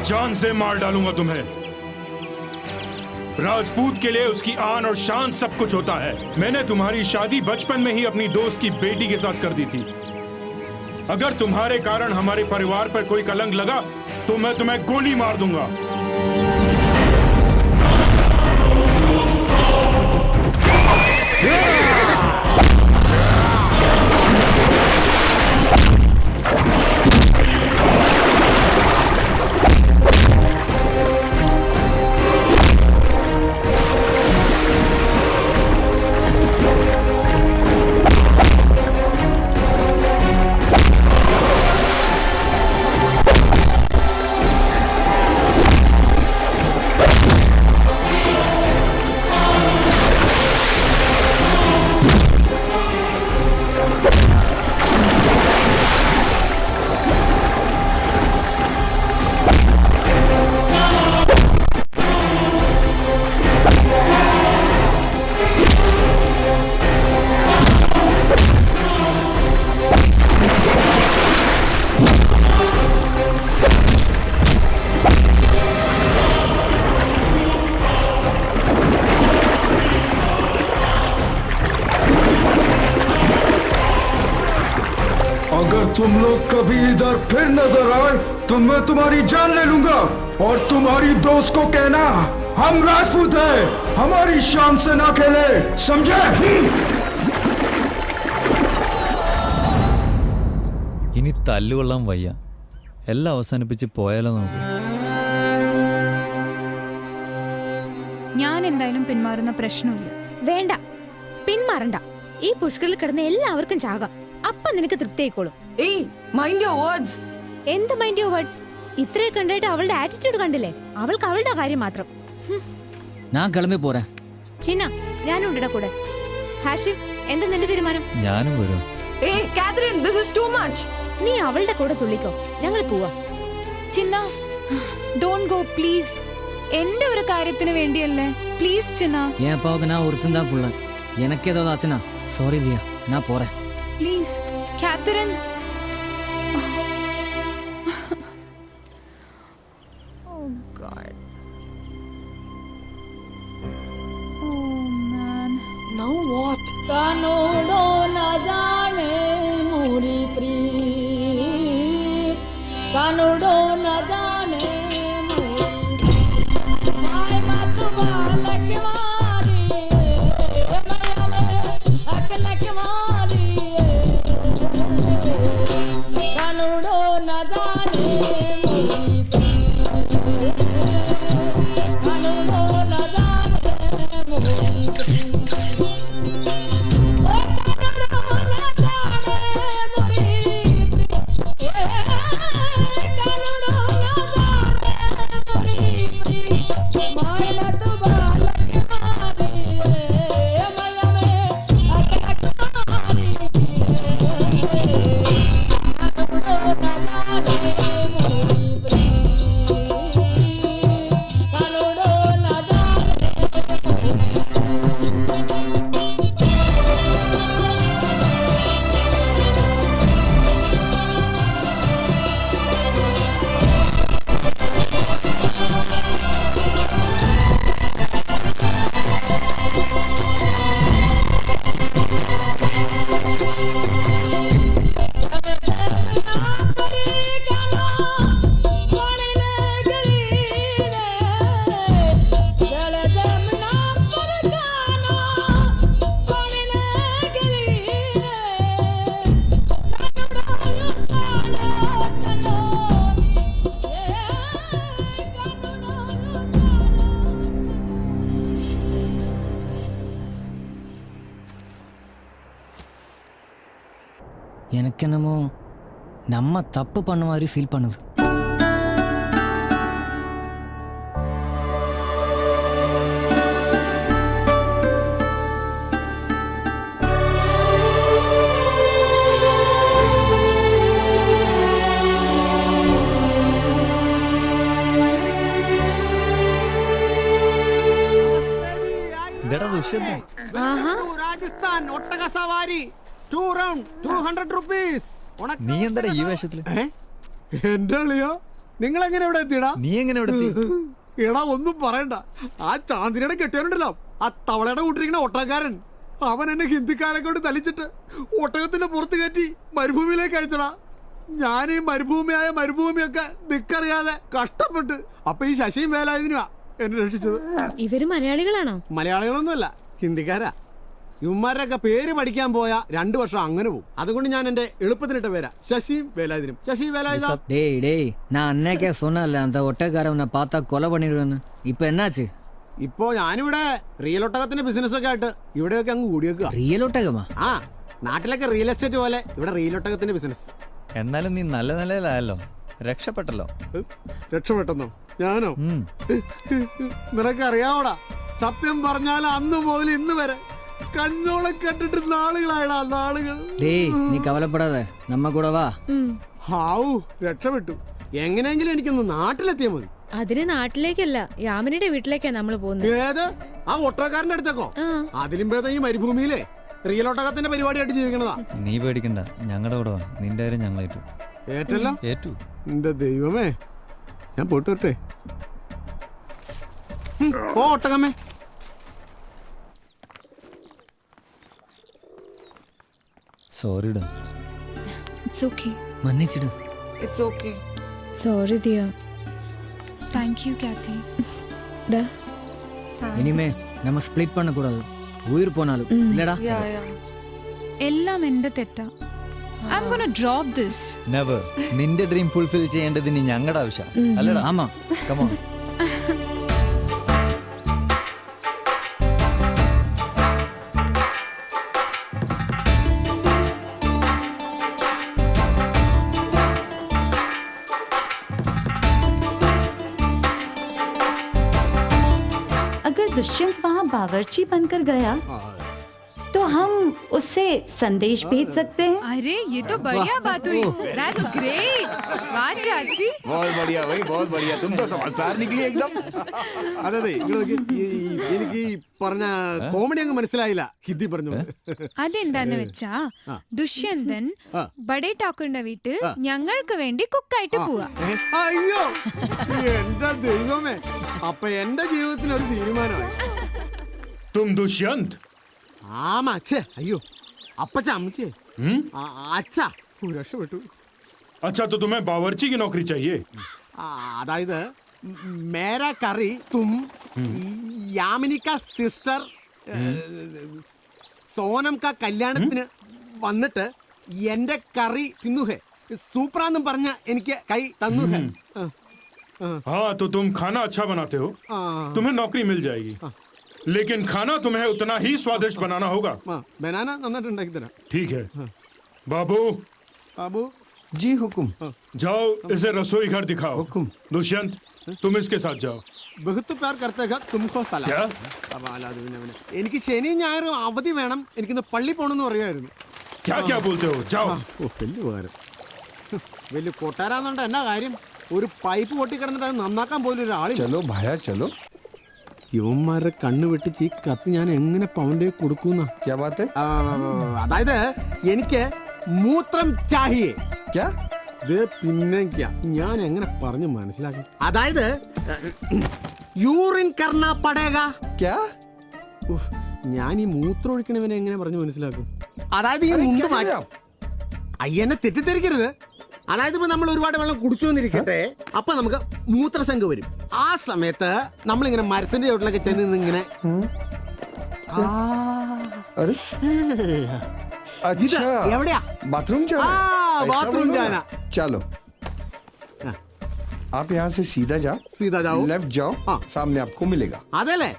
जान से मार डालूंगा तुम्हें। राजपूत के लिए उसकी आन और शान सब कुछ होता है। मैंने तुम्हारी शादी बचपन में ही अपनी दोस्त की बेटी के साथ कर दी थी। अगर तुम्हारे कारण हमारे परिवार पर कोई कलंक लगा तो मैं तुम्हें गोली मार दूंगा। लोग कभी इधर फिर नजर आए तो मैं तुम्हारी जान ले लूंगा। और तुम्हारी दोस्त को कहना हम राजपूत हैं, हमारी शान से ना खेले, समझे? ഇനി തല്ലുകൊള്ളാൻ വയ്യ, എല്ലാം അവസാനിപ്പിച്ച് പോയാലോ നമുക്ക്? ഞാൻ എന്തായാലും പിന്മാറുന്ന പ്രശ്നമില്ല. വേണ്ട, പിന്മാറണ്ട. ഈ പുഷ്കറിൽ കിടന്ന് എല്ലാവർക്കും ചാകാം. അപ്പൊ നിനക്ക് തൃപ്തിയായിക്കോളും. എന്ത് മൈൻഡ് യുവർ വേർഡ്സ്? ഇത്രയും കണ്ടിട്ട് അവളുടെ ആറ്റിറ്റ്യൂഡ് കണ്ടില്ലേ? അവൾക്ക് അവളുടെ കാര്യം മാത്രം. ഞാൻ കിളമ്പി പോരാ. ചിന്ന, ഞാനും ഉണ്ടിട കൂടെ. ഹാഷിം, എന്താ നിന്റെ തീരുമാനം? ഞാനും വരും. നീ അവളുടെ കൂടെ തുള്ളിക്കോ, ഞങ്ങൾ പോവാ. ചിന്ന, ഡോണ്ട് ഗോ പ്ലീസ്. എന്റെ ഒരു കാര്യത്തിന് വേണ്ടിയല്ലേ, പ്ലീസ് ചിന്ന. என் அப்பாவுக்கு நான் ஒருத்தன் தான் புள்ள. எனக்கு ஏதாவது ஆச்சுன்னா சாரி தியா, நான் போறேன். Please Catherine. Oh God. Oh man. Now what? कानूडो न जाने मोरी प्रीत, कानूडो न जाने मोरी माय मत बालक मारी, अकलक मारी, कानूडो न जाने मोरी प्रीत, कानूडो न जाने मोरी प्रीत। எனக்கு என்னமோ நம்ம தப்பு பண்ண மாதிரி ஃபீல் பண்ணுது. രാജസ്ഥാൻ ഒട്ടക സവാരി 2 round 200 rupees. നീ എന്താ ഈ വേഷത്തില്? എന്റെ അളിയോ, നിങ്ങൾ എങ്ങനെ ഇവിടെ എത്തിയടാ? നീ എങ്ങനെ ഇവിടെ എത്തി? എടാ ഒന്നും പറയണ്ട, ആ ചാന്ദിനിയുടെ കെട്ടിയവരുണ്ടല്ലോ, ആ തവളയുടെ കൂട്ടിരിക്കുന്ന ഒട്ടകക്കാരൻ, അവൻ എന്നെ ഹിന്ദിക്കാരെ കൊണ്ട് തലിച്ചിട്ട് ഒട്ടകത്തിന്റെ പുറത്ത് കയറ്റി മരുഭൂമിയിലേക്ക് അയച്ചടാ. ഞാൻ ഈ മരുഭൂമിയൊക്കെ ദിക്കറിയാതെ കഷ്ടപ്പെട്ട് അപ്പൊ ഈ ശശിയും വേലായുധനുമാ എന്നെ രക്ഷിച്ചത്. ഇവര് മലയാളികളാണോ? മലയാളികളൊന്നുമല്ല, ഹിന്ദിക്കാരാ. ഇവന്മാരുടെയൊക്കെ പേര് പഠിക്കാൻ പോയാ 2 വർഷം അങ്ങനെ പോകും. അതുകൊണ്ട് ഞാൻ എന്റെ എളുപ്പത്തിനിട്ട പേരാ ശശിയും വേലായുധനും. ശശി വേലായുധ. டேய் நான் அன்னைக்கே சொன்னல அந்த ஒட்டக்காரவனை பார்த்தா கொலை பண்ணிடுவேன்னு. இப்போ என்னாச்சு? ഇപ്പോ ഞാനിവിടെ റിയൽ ഒട്ടകത്തിന്റെ ബിസിനസ് ഒക്കെ ആയിട്ട് ഇവിടെയൊക്കെ അങ്ങ് കൂടിയേക്കുക. റിയൽ ഒട്ടകമാ? ആ, നാട്ടിലൊക്കെ റിയൽ എസ്റ്റേറ്റ് പോലെ ഇവിടെ റിയൽ ഒട്ടകത്തിന്റെ ബിസിനസ്. എന്നാലും നീ നല്ല നിലയിലായല്ലോ, രക്ഷപ്പെട്ടല്ലോ. രക്ഷപ്പെട്ടെന്നോ? ഞാനോ? നിനക്കറിയാവോടാ, സത്യം പറഞ്ഞാൽ അന്ന് മുതൽ ഇന്ന് വരെ കഞ്ഞോളം കെട്ടിട്ട് നാളുകളായടാ, നാളുകൾ. டேய் நீ கவலைப்படாத, நம்ம கூட வா. ഹാവൂ, രക്ഷപ്പെട്ടു. എങ്ങനെയെങ്കിലും എനിക്കൊന്ന് നാട്ടിലെത്തിയാൽ മതി. അതിന് നാട്ടിലേക്കല്ല, യാമിനിയുടെ വീട്ടിലേക്കാ നമ്മള് പോകുന്നത്. ഏത്? ആ ഒട്ടകക്കാരന്റെ അടുത്തേക്കോ? അതിലും ഭേദം ഈ മരുഭൂമിയിലെ റിയൽ ഒട്ടകത്തിന്റെ പരിപാടിയായിട്ട് ജീവിക്കണതാ. നീ പേടിക്കണ്ട, ഞങ്ങളുടെ കൂടെ വാ. നിന്റെ കാര്യം ഞങ്ങൾ ഏറ്റു. ഏറ്റല്ലോ? ഏറ്റു. എന്റെ ദൈവമേ, ഞാൻ പോയിട്ട് വരട്ടെ. ഓ ഒട്ടകമ്മേ. സോറിടാ. It's okay. മன்നിച്ചിട്. It's okay. Sorry Diya. Thank you, Kathy. ദാ ഇനിമേ നമ്മ സ്പ്ലിറ്റ് பண்ணக்கூடாது. ഉയിർ പോനാലും ഇല്ലടാ. Yeah, yeah. എല്ലാം എന്റെ തെറ്റാ. I'm gonna drop this. Never. നിന്റെ ഡ്രീം ഫുൾഫിൽ ചെയ്യേണ്ടത് ഇനി ഞങ്ങളുടെ ആവശ്യം അല്ലടാ. ആമാ. Come on. अगर दुष्यंत वहाँ बावर्ची बनकर गया तो हम उससे संदेश भेज सकते हैं। अरे ये तो बढ़िया बात हुई. That's great. वाह चाची. बहुत बढ़िया भाई, बहुत बढ़िया. तुम तो समझदार निकली एकदम. അതെ എനിക്ക് ഈ പറഞ്ഞ കോമഡി അങ്ങ് മനസ്സിലായില്ല. ഹിന്ദി പറഞ്ഞു. അതെന്താന്ന് വെച്ചാ ദുഷ്യന്തൻ ബഡേ ഠാക്കൂറിന്റെ വീട്ടിൽ ഞങ്ങൾക്ക് വേണ്ടി കുക്കായിട്ട് പോവാ. അയ്യോ എന്റെ ദൈവമേ, അപ്പൊ എന്റെ ജീവിതത്തിന് ഒരു തീരുമാനമായി. तुम दुष्यंत? ആമാ അച്ഛേ. അയ്യോ അപ്പച്ച അമ്മച്ചേ. അച്ഛ രക്ഷപ്പെട്ടു. अच्छा तो तुम्हें बावर्ची की नौकरी चाहिए? അതായത് മേരാ കറി തും യാമിനിക്ക സിസ്റ്റർ സോനം കാ കല്യാണത്തിന് വന്നിട്ട് എന്റെ കറി തിന്നുഹേ സൂപ്പറാന്നും പറഞ്ഞ എനിക്ക് കൈ തന്നുഹേ. हाँ तो तुम खाना अच्छा बनाते हो, तुम्हें नौकरी मिल जाएगी. लेकिन खाना तुम्हें उतना ही स्वादिष्ट बनाना होगा. बनाना നന്നായിട്ട് ഉണ്ടാക്കി തരാം. ठीक है. बाबू. बाबू जी हुकुम. जाओ इसे रसोई घर दिखाओ. हुकुम. दुष्यंत तुम इसके साथ जाओ. बहुत प्यार करते हैं तुमको सलाम. क्या? എനിക്ക് ശനിയും ഞായറും അവധി വേണം. എനിക്കിന്ന് പള്ളി പോകണമെന്ന് പറയുമായിരുന്നു. क्या क्या बोलते हो? जाओ. വലിയ ഉപകാരം. വലിയ കൊട്ടാരാന്നുണ്ട് എന്നാ കാര്യം. ഒരു പൈപ്പ് പൊട്ടിക്കിടന്നിട്ട് അത് നന്നാക്കാൻ പോലും ഒരാളില്ല. चलो भाया चलो. യുവന്മാരുടെ കണ്ണ് വെട്ടിച്ച് ഈ കത്ത് ഞാൻ എങ്ങനെ പൗണ്ടേ കൊടുക്കുന്ന. क्या बात है? അതായത് എനിക്ക് മൂത്രം ചാഹിയേ. क्या? പിന്നെ ഞാൻ എങ്ങനെ പറഞ്ഞു മനസ്സിലാക്കി. അതായത് യൂറിൻ കർണ പടേഗ. क्या? ഞാൻ ഈ മൂത്രം ഒഴിക്കണവനെ എങ്ങനെ പറഞ്ഞു മനസ്സിലാക്കും. അതായത് ഈ മുണ്ട് മാറ്റാം. അയ്യെന്നെ തെറ്റിദ്ധരിക്കരുത്. അതായത് ഇപ്പൊ നമ്മൾ ഒരുപാട് വെള്ളം കുടിച്ചു വന്നിരിക്കട്ടെ, അപ്പൊ നമുക്ക് മൂത്രസംഘ വരും. ആ സമയത്ത് നമ്മളിങ്ങനെ മരത്തിന്റെ ചോട്ടിലൊക്കെ ചെന്ന് ഇങ്ങനെ എവിടെയാ बाथरूम जाना? बाथरूम जाना. चलो आप यहाँ से सीधा जाओ, लेफ्ट जाओ, सामने आपको मिलेगा. അതല്ലേ?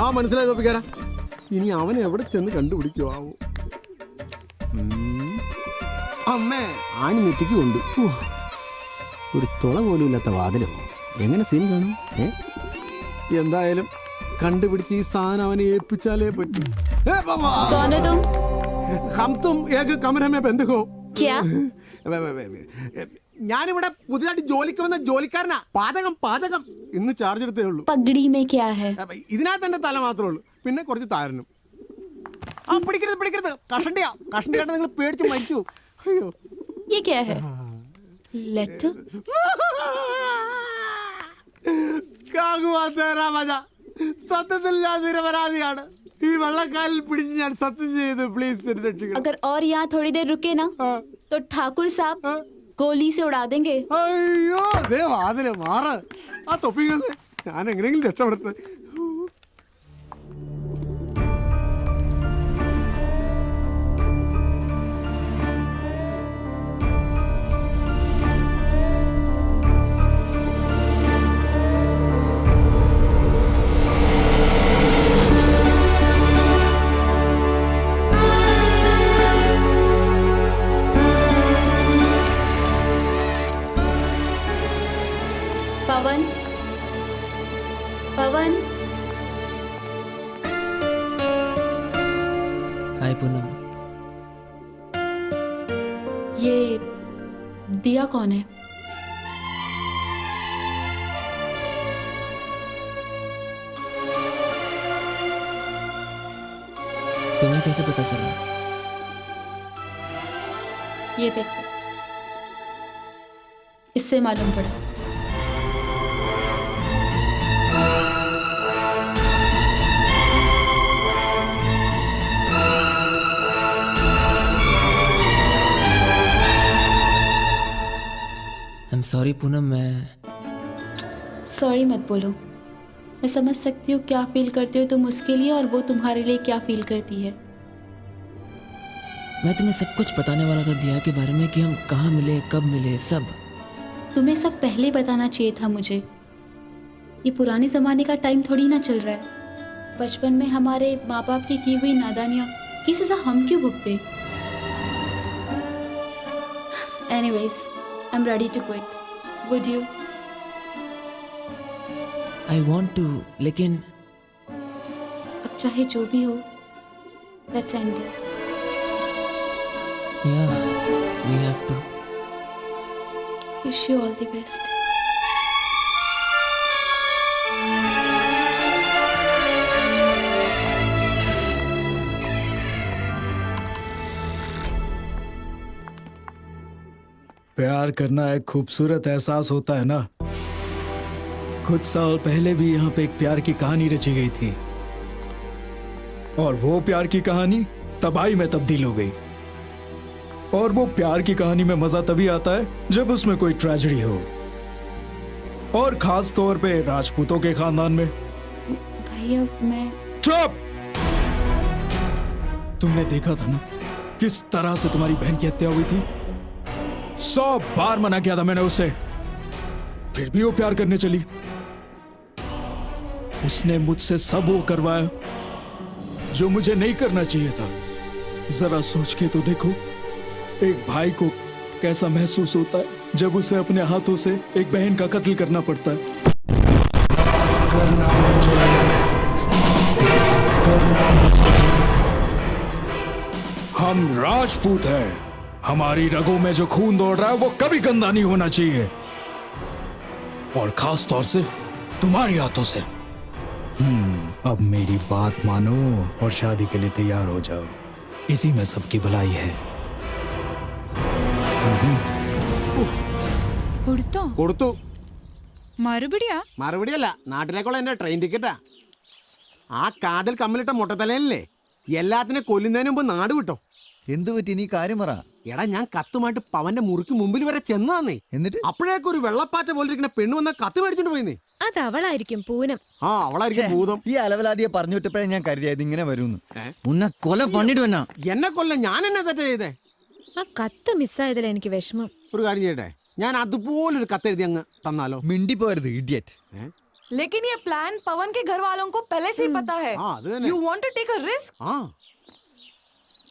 ആ മനസ്സിലായി തോപ്പിക്കാരാ. ഇനി അവൻ എവിടെ ചെന്ന് കണ്ടുപിടിക്കോ ആവോ. അമ്മേ ആണി നെറ്റിക്ക് കൊണ്ട് ഒരു തുള പോലും ഇല്ലാത്ത വാതിലോ. എങ്ങനെ സീൻ കാണും? എന്തായാലും കണ്ടുപിടിച്ച് ഈ സാധനം അവനെ ഏൽപ്പിച്ചാലേ പറ്റൂ. हम तुम एक कमरे में बंद हो. क्या? ഞാനിവിടെ പുതിയതായിട്ട് ജോലിക്ക് വന്ന ജോലിക്കാരനാ. പാചകം ഇന്ന് ചാർജ് എടുത്തേ ഉള്ളൂ. പഗടി में क्या है? ഇതിനകത്ത് എന്റെ തല മാത്രമേ ഉള്ളൂ, പിന്നെ കുറച്ച് താരനും. പിടിക്കരുത്. കഷണ്ടിയാ നിങ്ങൾ പേടിച്ച് മരിച്ചു. അയ്യോ ये क्या है? लेटर? സത്യത്തിൽ ഞാൻ നിരപരാധിയാണ്. ഈ വെള്ളക്കാലിൽ പിടിച്ച് ഞാൻ സത്യം ചെയ്തു. പ്ലീസ് രക്ഷിക്കണം. अगर और यहाँ थोड़ी देर रुके ना तो ठाकुर साहब गोली से उड़ा देंगे. അയ്യോ ദേ വാതിലെ മാറ്. ആ തൊപ്പികളെ ഞാൻ എങ്ങനെയെങ്കിലും രക്ഷപ്പെടട്ടെ. पवन. हाय पूनम. ये दिया कौन है? तुम्हें कैसे पता चला? ये देखो, इससे मालूम पड़ा. आई एम सॉरी पूनम, मैं सॉरी मत बोलो। मैं समझ सकती हूँ क्या फील करते हो तुम उसके लिए और वो तुम्हारे लिए क्या फील करती है। मैं तुम्हें सब कुछ बताने वाला था दिया के बारे में कि हम कहाँ मिले, कब मिले, सब। तुम्हें सब पहले बताना चाहिए था मुझे। ये पुराने ज़माने का टाइम थोड़ी ना चल रहा है। बचपन में हमारे माँ बाप की हुई नादानियाँ की सज़ा हम क्यों भुगते? Anyways, I am ready to quit. Would you? I want to, लेकिन अब चाहे जो भी हो, let's end this. Yeah we have to. Wish you all the best. प्यार करना एक खूबसूरत एहसास होता है ना। कुछ साल पहले भी यहाँ पे एक प्यार की कहानी रची गई थी और वो प्यार की कहानी तबाही में तब्दील हो गई। और वो प्यार की कहानी में मजा तभी आता है जब उसमें कोई ट्रेजेडी हो, और खास तौर पे राजपूतों के खानदान में। भैया मैं चुप! तुमने देखा था ना किस तरह से तुम्हारी बहन की हत्या हुई थी। 100 बार मना किया था मैंने उसे, फिर भी वो प्यार करने चली। उसने मुझसे सब वो करवाया जो मुझे नहीं करना चाहिए था। जरा सोच के तो देखो, एक भाई को कैसा महसूस होता है जब उसे अपने हाथों से एक बहन का कत्ल करना पड़ता है। हम राजपूत हैं। हमारी रगों में जो खून दौड़ रहा है वो कभी गंदा नहीं होना चाहिए, और खास तौर से तुम्हारी हाथों से। अब मेरी बात मानो और शादी के लिए तैयार हो जाओ। इसी में सबकी भलाई है। കൊടുത്തു. മറുപടിയല്ല, നാട്ടിലേക്കുള്ള എന്റെ ട്രെയിൻ ടിക്കറ്റാ. ആ കാതൽ കമ്മലിട്ട മൊട്ടത്തലയിലല്ലേ എല്ലാത്തിനെ കൊല്ലുന്നതിന് മുമ്പ് നാട് വിട്ടോ. എന്തു പറ്റി? നീ കാര്യം പറ. എടാ, ഞാൻ കത്തുമായിട്ട് പവന്റെ മുറിക്ക് മുമ്പിൽ വരെ ചെന്നാന്നേ. എന്നിട്ട് അപ്പോഴേക്കും ഒരു വെള്ളപ്പാറ്റ പോലെ ഇരിക്കുന്ന പെണ്ണ് വന്ന കത്ത് മേടിച്ചോണ്ട് പോയിന്നേ. അത് അവളായിരിക്കും, പൂനം. ആ, അവളായിരിക്കും ഭൂതം. ഈ അലവലാദിയെ പറഞ്ഞു വിട്ടപ്പോഴേ ഞാൻ കരുതിയത് ഇങ്ങനെ വരുമെന്ന്. ഉന്നെ കൊല പണിടുവന്നാ. എന്നെ കൊല്ല ഞാൻ എന്നെ തെറ്റ് ചെയ്തേ. ആ കത്ത് മിസ്സായതിൽ എനിക്ക് വിഷമം. ഒരു കാര്യം ചെയ്യട്ടെ, ഞാൻ അതുപോലൊരു കത്ത് എഴുതി അങ്ങ് തന്നാലോ? മിണ്ടി പോരുത് ഇഡിയറ്റ്. लेकिन ये प्लान पवन के घर वालों को पहले से ही पता है। You want to take a risk?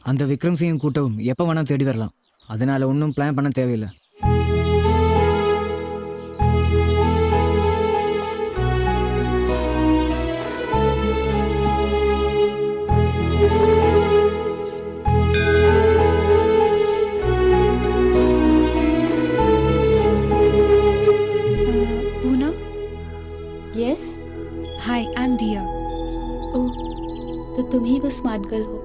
அந்த விக்ரம் சிங் கூட்டவும் எப்போ வேணா தேடி வரலாம். அதனால ஒன்றும் பிளான் பண்ண தேவையில்லை. Poonam, yes, hi, I am दिया। ओह, तो तुम ही वो स्मार्ट गर्ल हो।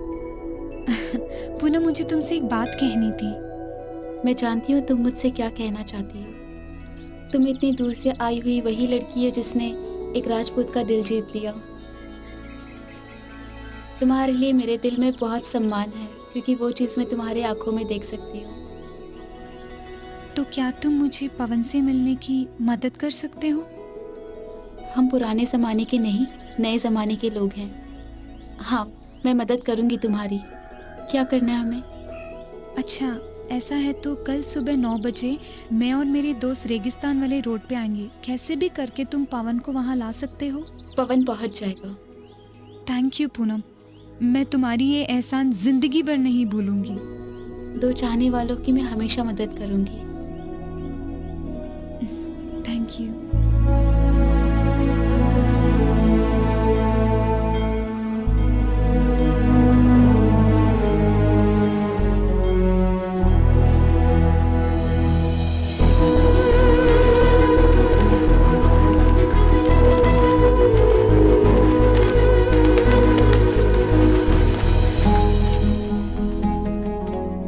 पूनम, मुझे तुमसे एक बात कहनी थी। मैं जानती हूँ तुम मुझसे क्या कहना चाहती हो। तुम इतनी दूर से आई हुई वही लड़की हो जिसने एक राजपूत का दिल जीत लिया। तुम्हारे लिए मेरे दिल में बहुत सम्मान है, क्योंकि वो चीज़ मैं तुम्हारी आंखों में देख सकती हूँ। तो क्या तुम मुझे पवन से मिलने की मदद कर सकते हो? हम पुराने ज़माने के नहीं, नए ज़माने के लोग हैं। हाँ, मैं मदद करूँगी तुम्हारी। क्या करना है हमें? अच्छा, ऐसा है तो कल सुबह 9 बजे मैं और मेरे दोस्त रेगिस्तान वाले रोड पे आएंगे। कैसे भी करके तुम पवन को वहाँ ला सकते हो? पवन पहुँच जाएगा। थैंक यू पूनम, मैं तुम्हारी ये एहसान जिंदगी भर नहीं भूलूंगी। दो चाहने वालों की मैं हमेशा मदद करूँगी। Thank you.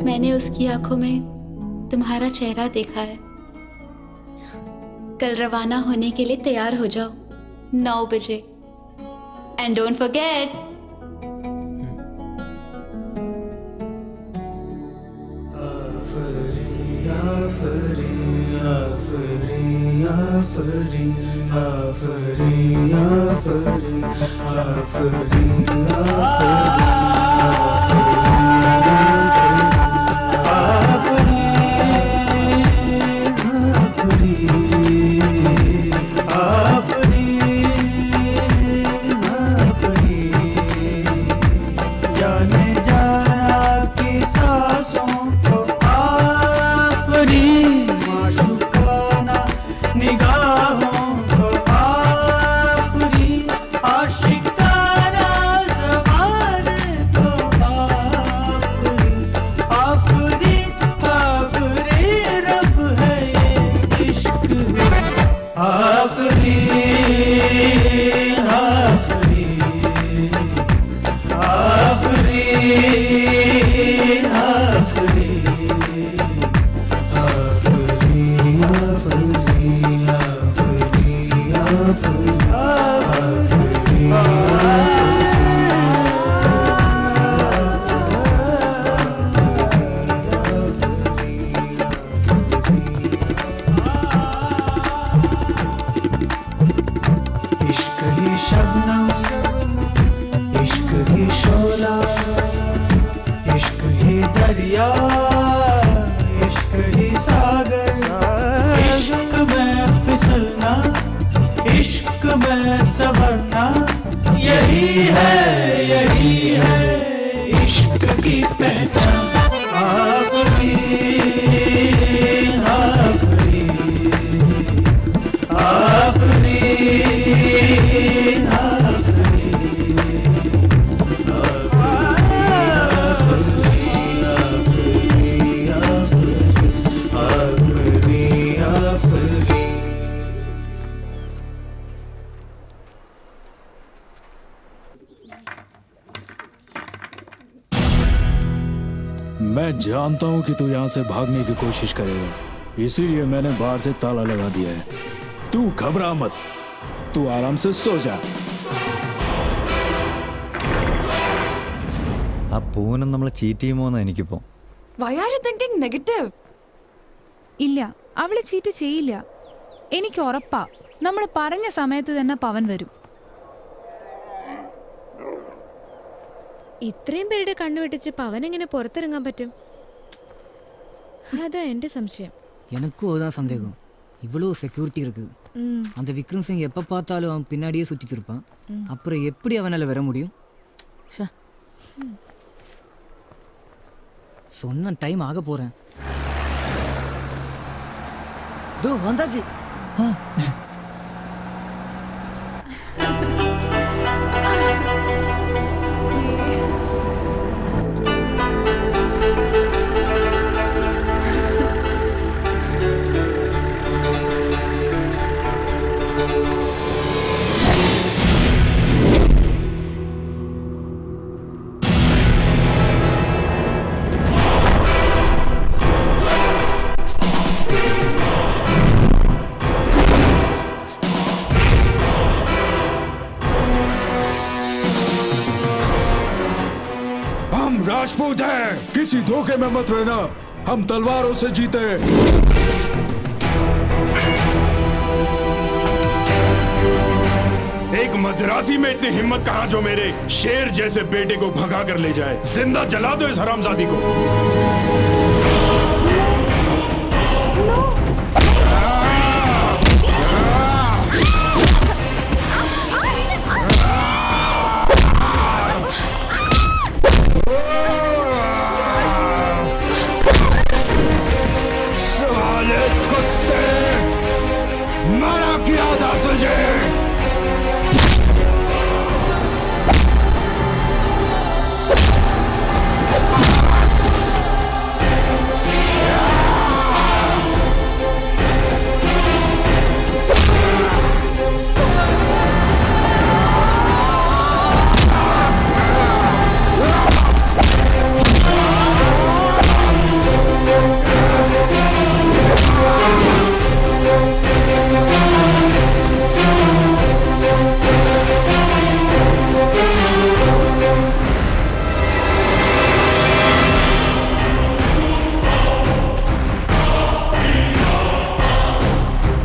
मैंने उसकी आंखों में तुम्हारा चेहरा देखा है। कल रवाना होने के लिए तैयार हो जाओ 9 बजे। And don't forget. आफरी आफरी आफरी मैं जानता हूँ कि तू यहाँ से भागने की कोशिश करेगा, इसीलिए मैंने बाहर से ताला लगा दिया है। तू घबरा मत, तू आराम से सो जा। ആ പൂനം നമ്മളെ ചീറ്റ് ചെയ്യുമോന്ന് എനിക്കിപ്പോ. Why are you thinking negative? ഇല്ല, അവള് ചീറ്റ് ചെയ്യില്ല. എനിക്ക് ഉറപ്പാ, നമ്മൾ പറഞ്ഞ സമയത്ത് തന്നെ പവൻ വരും. ഇത്രയും പേരുടെ കണ്ണുവെട്ടിച്ച് പവൻ എങ്ങനെ പുറത്തിറങ്ങാൻ പറ്റും? அதான் எந்த சம்சயம். எனக்கும் அதான் சந்தேகம். இவ்வளோ செக்யூரிட்டி இருக்கு. அந்த விக்ரம் சிங் எப்போ பார்த்தாலும் அவன் பின்னாடியே சுற்றிட்டு இருப்பான். அப்புறம் எப்படி அவனால் வர முடியும்? சொன்ன டைம் ஆக போகிறேன். தோ வந்தாச்சு. राजपूत है, किसी धोखे में मत रहना। हम तलवारों से जीते। एक मद्रासी में इतनी हिम्मत कहां जो मेरे शेर जैसे बेटे को भगा कर ले जाए। जिंदा जला दो इस हरामजादी को।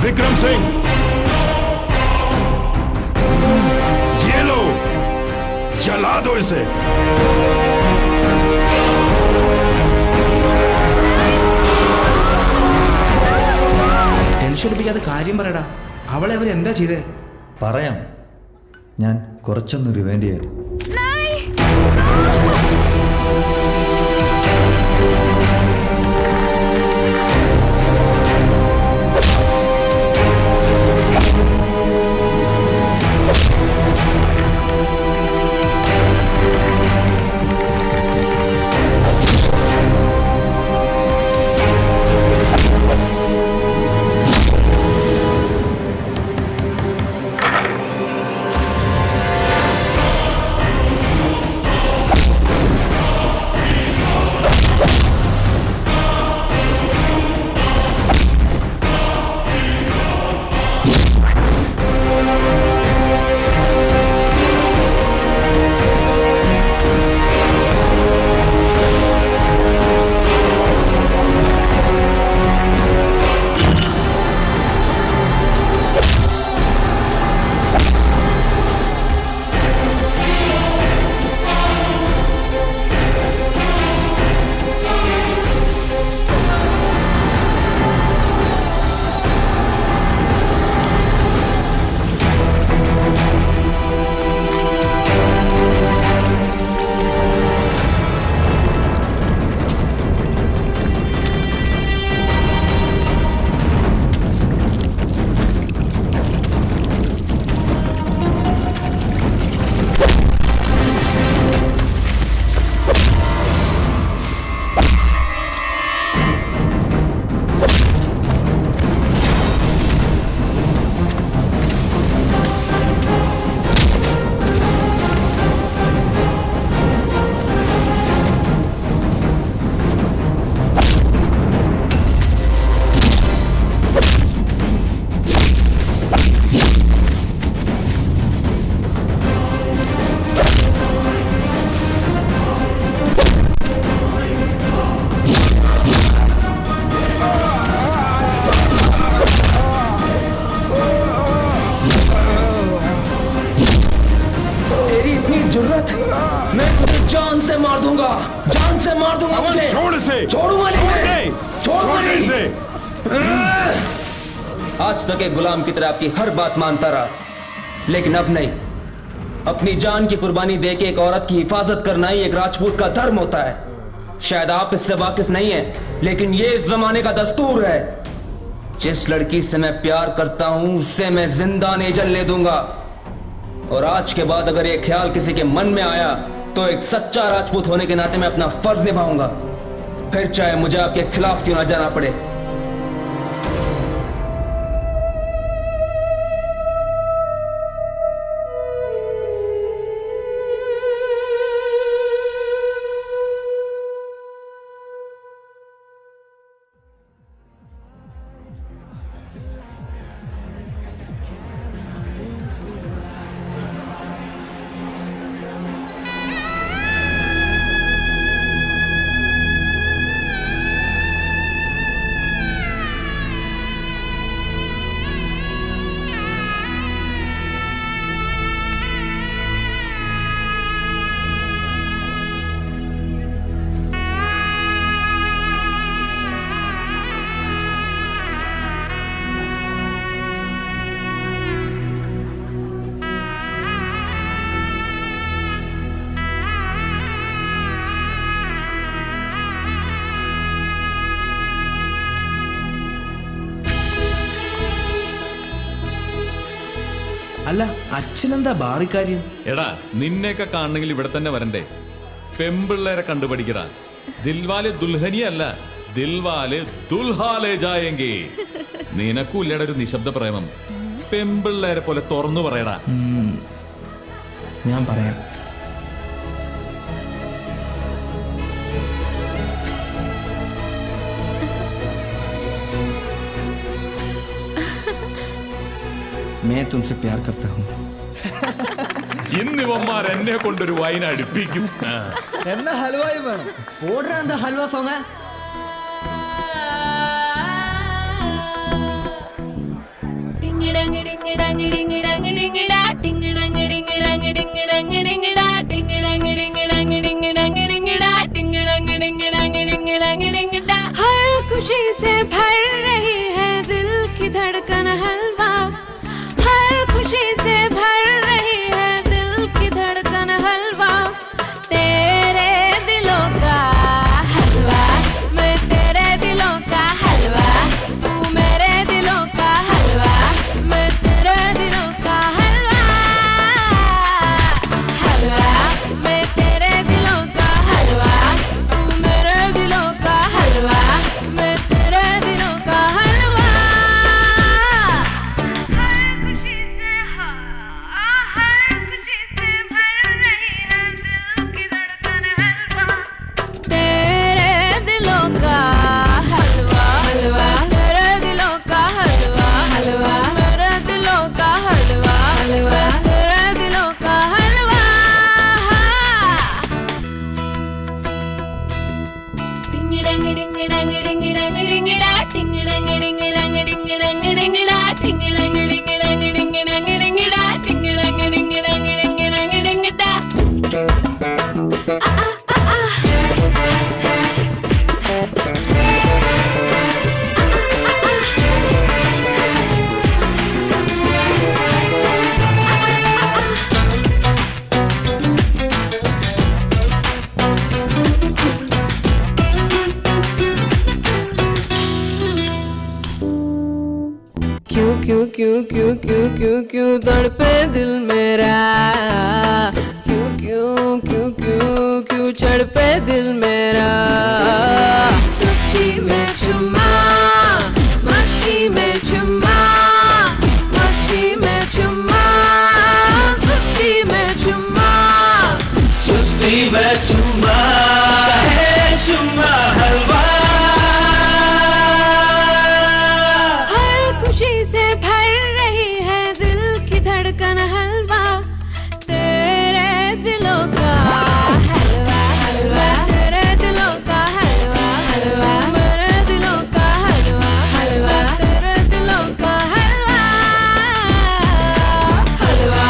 विक्रम सिंह, जला दो इसे। ടെൻഷൻ എടുപ്പിക്കാതെ കാര്യം പറയടാ. അവളെ അവരെന്താ ചെയ്തേ? പറയാം, ഞാൻ കുറച്ചൊന്ന് റിവൈൻഡ് ചെയ്യട്ടെ. मैं तुम्हें जान से मार दूंगा, जान से मार दूंगा मुझे। छोड़ इसे। छोड़ूंगा नहीं, छोड़ूंगा इसे। आज तक एक गुलाम की तरह आपकी हर बात मानता रहा, लेकिन अब नहीं। अपनी जान की कुर्बानी देके एक औरत की हिफाजत करना ही एक राजपूत का धर्म होता है। शायद आप इससे वाकिफ नहीं हैं, लेकिन ये इस जमाने का दस्तूर है। जिस लड़की से मैं प्यार करता हूं उससे मैं जिंदा नहीं जलने दूंगा। और आज के बाद अगर ये ख्याल किसी के मन में आया तो एक सच्चा राजपूत होने के नाते मैं अपना फर्ज निभाऊंगा, फिर चाहे मुझे आपके खिलाफ क्यों ना जाना पड़े। അല്ല അച്ഛനെന്താ ബാറിക്കാര്യം? എടാ നിന്നെയൊക്കെ കാണണമെങ്കിൽ ഇവിടെ തന്നെ വരണ്ടേ? പെമ്പിള്ളേരെ കണ്ടുപഠിക്കടാ. ദിൽവാലെ ദുൽഹനിയല്ല, ദിൽവാലെ ദുൽഹാലെ ജായെങ്കി. നിനക്കൂല്ലട ഒരു നിശബ്ദ പ്രേമം. പെമ്പിള്ളേരെ പോലെ തുറന്നു പറയടാ. ഞാൻ പറയാം. मैं तुमसे प्यार करता हूँ. ഇന്നിവന്മാർ എന്നെ കൊണ്ടൊരു വൈൻ അടുപ്പിക്കും. എന്നാ ഹൽവായും വേണം. ഓർഡർ എന്താ ഹൽവ സോങ്? ടിങ്ങിടങ്ങി ടിങ്ങിടങ്ങി ടിങ്ങിടങ്ങി ടിങ്ങിടാ ടിങ്ങിടങ്ങി ടിങ്ങിടങ്ങി ടിങ്ങിടങ്ങി ടിങ്ങിടാ ടിങ്ങിടങ്ങി धड़कन हलवा, हर खुशी से भर रही है दिल की धड़कन हलवा, तेरे दिलों का हलवा, मैं तेरे दिलों का हलवा, तू मेरे दिलों का हलवा, मैं तेरे दिलों का हलवा, हलवा, मैं तेरे दिलों का हलवा, तू मेरे दिलों का हलवा, मैं तेरे दिलों का हलवा। तेरे दिलों का हलवा, हलवा, तेरे दिलों का हलवा, हलवा, मेरे दिलों का हलवा, हलवा, तेरे दिलों का हलवा। डिंग डंग डिंग डंग डिंग डंग डिंग डा, डिंग डंग डिंग डंग डिंग डंग डिंग डा, डिंग डंग डिंग डंग डिंग डंग डिंग डा, डिंग डंग डिंग डंग डिंग डंग डिंग डा। क्यों क्यों क्यों क्यों क्यों क्यों क्यों तड़पे दिल मेरा, क्यों क्यों क्यों क्यों क्यों चढ़ पे दिल मेरा, सुस्ती में चुम्मा, मस्ती में चुम्मा, मस्ती में चुम्मा, सुस्ती में चुम्मा, चुस्ती में चुम्मा है चुम्मा हलवा, खुशी से भर रही है दिल की धड़कन हलवा, तेरे दिलों का हलवा, हलवा, तेरे दिलों का हलवा, हलवा, मेरे दिलों का हलवा, हलवा, तेरे दिलों का हलवा, हलवा।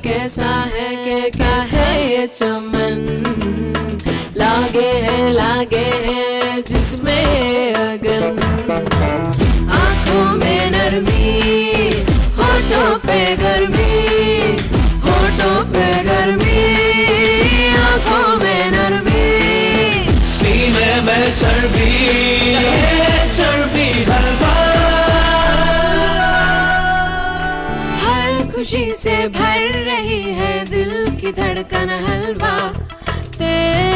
कैसा है ये चमन, लागे है जिसमें ये अगन, आँखों में नरमी, होठों पे गर्मी, होठों पे गर्मी, आँखों में नरमी, सीने में चर्बी चर्बी हलवा, खुशी से भर रही है दिल की धड़कन हलवा, तेरे